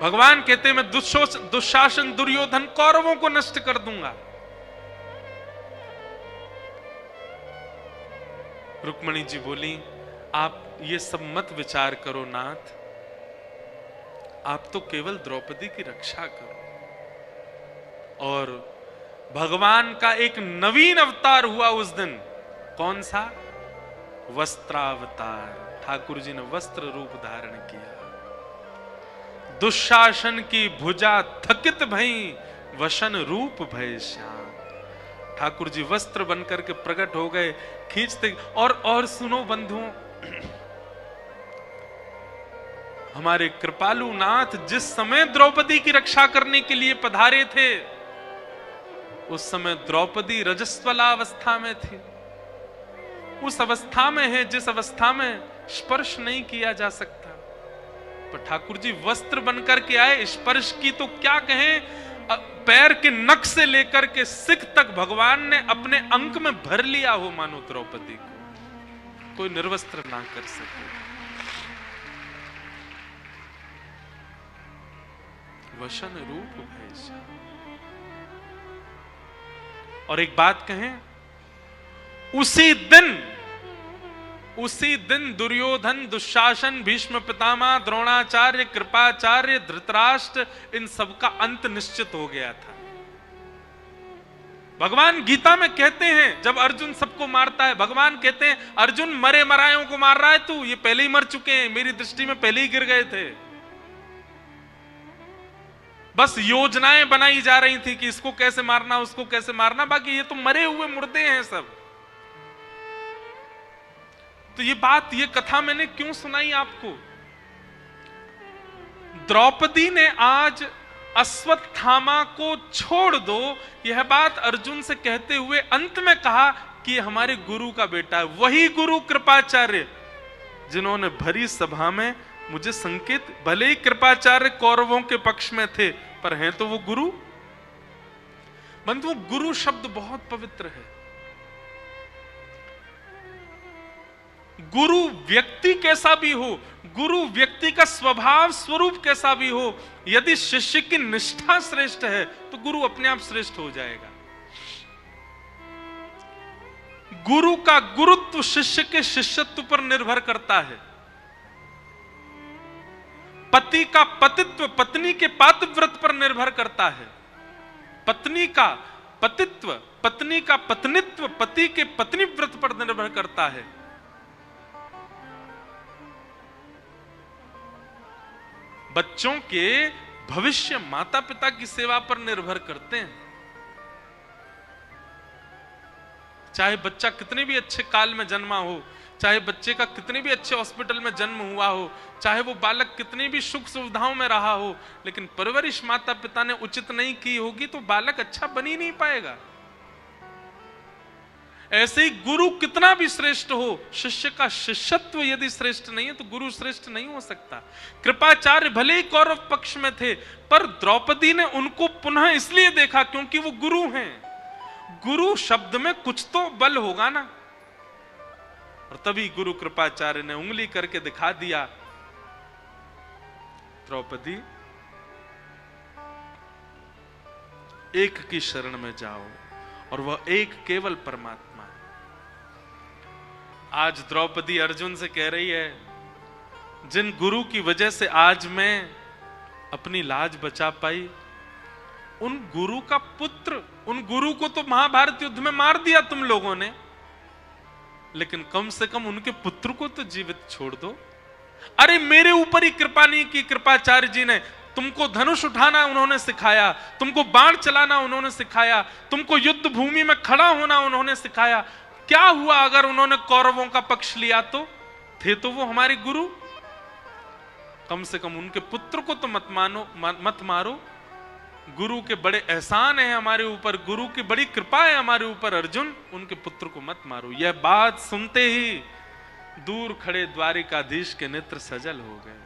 भगवान कहते हैं मैं दुशासन दुर्योधन कौरवों को नष्ट कर दूंगा। रुक्मिणी जी बोली, आप ये सब मत विचार करो नाथ, आप तो केवल द्रौपदी की रक्षा करो। और भगवान का एक नवीन अवतार हुआ उस दिन। कौन सा? वस्त्रावतार। ठाकुर जी ने वस्त्र रूप धारण किया। दुशासन की भुजा थकित भई, वसन रूप भय श्याम। ठाकुर जी वस्त्र बनकर के प्रकट हो गए, खींचते। और सुनो बंधुओं, हमारे कृपालु नाथ जिस समय द्रौपदी की रक्षा करने के लिए पधारे थे उस समय द्रौपदी रजस्वला अवस्था में थी। उस अवस्था में है जिस अवस्था में स्पर्श नहीं किया जा सकता। पर ठाकुर जी वस्त्र बनकर के आए। स्पर्श की तो क्या कहें, पैर के नख से लेकर के सिख तक भगवान ने अपने अंक में भर लिया हो, मानो द्रौपदी को कोई निर्वस्त्र ना कर सके। वसन रूप भय। और एक बात कहें, उसी दिन उसी दिन दुर्योधन, दुशासन, भीष्म पितामह, द्रोणाचार्य, कृपाचार्य, धृतराष्ट्र, इन सबका अंत निश्चित हो गया था। भगवान गीता में कहते हैं, जब अर्जुन सबको मारता है, भगवान कहते हैं अर्जुन मरे मरायों को मार रहा है तू, ये पहले ही मर चुके हैं, मेरी दृष्टि में पहले ही गिर गए थे। बस योजनाएं बनाई जा रही थी कि इसको कैसे मारना, उसको कैसे मारना, बाकी ये तो मरे हुए मुर्दे हैं सब। तो ये बात, ये कथा मैंने क्यों सुनाई आपको? द्रौपदी ने आज अश्वत्थामा को छोड़ दो, यह बात अर्जुन से कहते हुए अंत में कहा कि हमारे गुरु का बेटा है, वही गुरु कृपाचार्य जिन्होंने भरी सभा में मुझे संकेत, भले ही कृपाचार्य कौरवों के पक्ष में थे, पर हैं तो वो गुरु। बंधु, गुरु शब्द बहुत पवित्र है। गुरु व्यक्ति कैसा भी हो, गुरु व्यक्ति का स्वभाव स्वरूप कैसा भी हो, यदि शिष्य की निष्ठा श्रेष्ठ है तो गुरु अपने आप श्रेष्ठ हो जाएगा। गुरु का गुरुत्व शिष्य के शिष्यत्व पर निर्भर करता है। पति का पतित्व पत्नी के पातिव्रत पर निर्भर करता है। पत्नी का पतित्व, पत्नी का पत्नित्व पति के पत्नीव्रत पर निर्भर करता है। बच्चों के भविष्य माता पिता की सेवा पर निर्भर करते हैं। चाहे बच्चा कितने भी अच्छे काल में जन्मा हो, चाहे बच्चे का कितने भी अच्छे हॉस्पिटल में जन्म हुआ हो, चाहे वो बालक कितनी भी सुख सुविधाओं में रहा हो, लेकिन परवरिश माता पिता ने उचित नहीं की होगी तो बालक अच्छा बन ही नहीं पाएगा। ऐसे ही गुरु कितना भी श्रेष्ठ हो, शिष्य का शिष्यत्व यदि श्रेष्ठ नहीं है तो गुरु श्रेष्ठ नहीं हो सकता। कृपाचार्य भले ही कौरव पक्ष में थे, पर द्रौपदी ने उनको पुनः इसलिए देखा क्योंकि वो गुरु हैं। गुरु शब्द में कुछ तो बल होगा ना। और तभी गुरु कृपाचार्य ने उंगली करके दिखा दिया, द्रौपदी एक की शरण में जाओ, और वह एक केवल परमात्मा है। आज द्रौपदी अर्जुन से कह रही है, जिन गुरु की वजह से आज मैं अपनी लाज बचा पाई, उन गुरु का पुत्र, उन गुरु को तो महाभारत युद्ध में मार दिया तुम लोगों ने, लेकिन कम से कम उनके पुत्र को तो जीवित छोड़ दो। अरे मेरे ऊपर ही कृपा नहीं की कृपाचार्य जी ने, तुमको धनुष उठाना उन्होंने सिखाया, तुमको बाण चलाना उन्होंने सिखाया, तुमको युद्ध भूमि में खड़ा होना उन्होंने सिखाया। क्या हुआ अगर उन्होंने कौरवों का पक्ष लिया? तो थे तो वो हमारे गुरु। कम से कम उनके पुत्र को तो मत मारो। गुरु के बड़े एहसान है हमारे ऊपर, गुरु की बड़ी कृपा है हमारे ऊपर अर्जुन, उनके पुत्र को मत मारो। यह बात सुनते ही दूर खड़े द्वारिकाधीश के नेत्र सजल हो गए।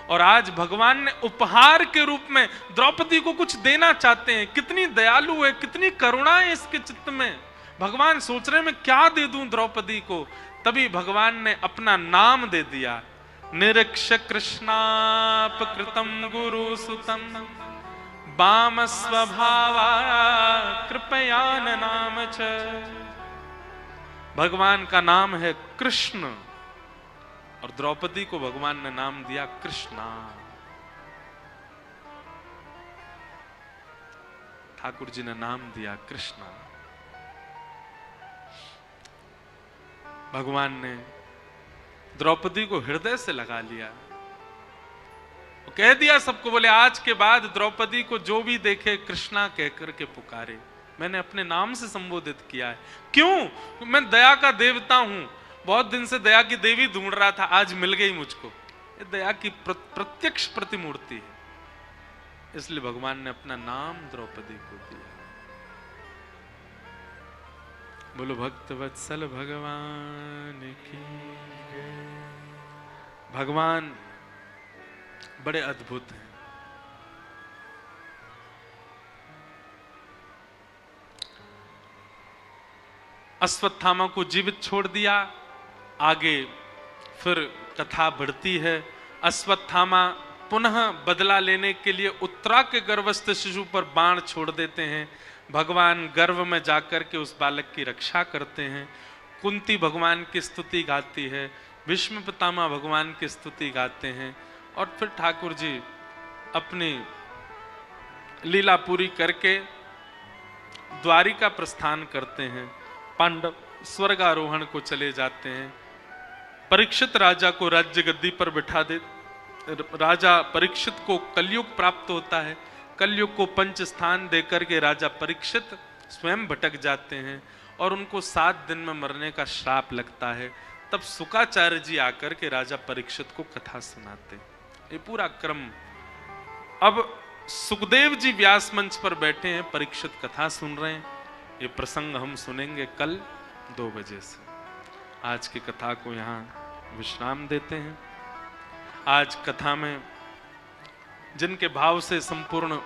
और आज भगवान ने उपहार के रूप में द्रौपदी को कुछ देना चाहते हैं। कितनी दयालु है, कितनी करुणा है इसके चित्त में। भगवान सोच रहे मैं क्या दे दूं द्रौपदी को। तभी भगवान ने अपना नाम दे दिया, निरीक्ष कृष्णापकृतं गुरु सुतं वाम स्वभावा कृपयान नाम च। भगवान का नाम है कृष्ण, और द्रौपदी को भगवान ने नाम दिया कृष्णा। ठाकुर जी ने नाम दिया कृष्णा। भगवान ने द्रौपदी को हृदय से लगा लिया, कह दिया सबको, बोले आज के बाद द्रौपदी को जो भी देखे कृष्णा कहकर के पुकारे। मैंने अपने नाम से संबोधित किया है। क्यों? मैं दया का देवता हूं, बहुत दिन से दया की देवी ढूंढ रहा था, आज मिल गई मुझको। ये दया की प्रत्यक्ष प्रतिमूर्ति है, इसलिए भगवान ने अपना नाम द्रौपदी को दिया। बोलो भक्त वत्सल भगवान की। भगवान बड़े अद्भुत हैं। अश्वत्थामा को जीवित छोड़ दिया। आगे फिर कथा बढ़ती है। अश्वत्थामा पुनः बदला लेने के लिए उत्तरा के गर्भस्थ शिशु पर बाण छोड़ देते हैं। भगवान गर्भ में जाकर के उस बालक की रक्षा करते हैं। कुंती भगवान की स्तुति गाती है, भीष्म पितामह भगवान की स्तुति गाते हैं, और फिर ठाकुर जी अपनी लीला पूरी करके द्वारिका प्रस्थान करते हैं। पांडव स्वर्गारोहण को चले जाते हैं। परीक्षित राजा को राज्य गद्दी पर बिठा दे, राजा परीक्षित को कलयुग प्राप्त होता है। कलयुग को पंच स्थान देकर के राजा परीक्षित स्वयं भटक जाते हैं और उनको 7 दिन में मरने का श्राप लगता है। तब शुकाचार्य जी आकर के राजा परीक्षित को कथा सुनाते। ये पूरा क्रम। अब सुखदेव जी व्यास मंच पर बैठे हैं, परीक्षित कथा सुन रहे हैं। ये प्रसंग हम सुनेंगे कल 2 बजे से। आज की कथा को यहाँ विश्राम देते हैं। आज कथा में जिनके भाव से संपूर्ण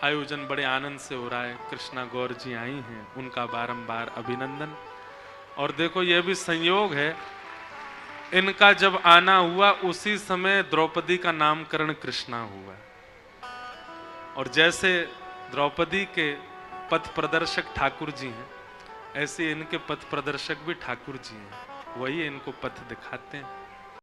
आयोजन बड़े आनंद से हो रहा है, कृष्णा गौर जी आई हैं, उनका बारंबार अभिनंदन। और देखो यह भी संयोग है, इनका जब आना हुआ उसी समय द्रौपदी का नामकरण कृष्णा हुआ। और जैसे द्रौपदी के पथ प्रदर्शक ठाकुर जी हैं, ऐसे इनके पथ प्रदर्शक भी ठाकुर जी हैं। वही इनको पथ दिखाते हैं।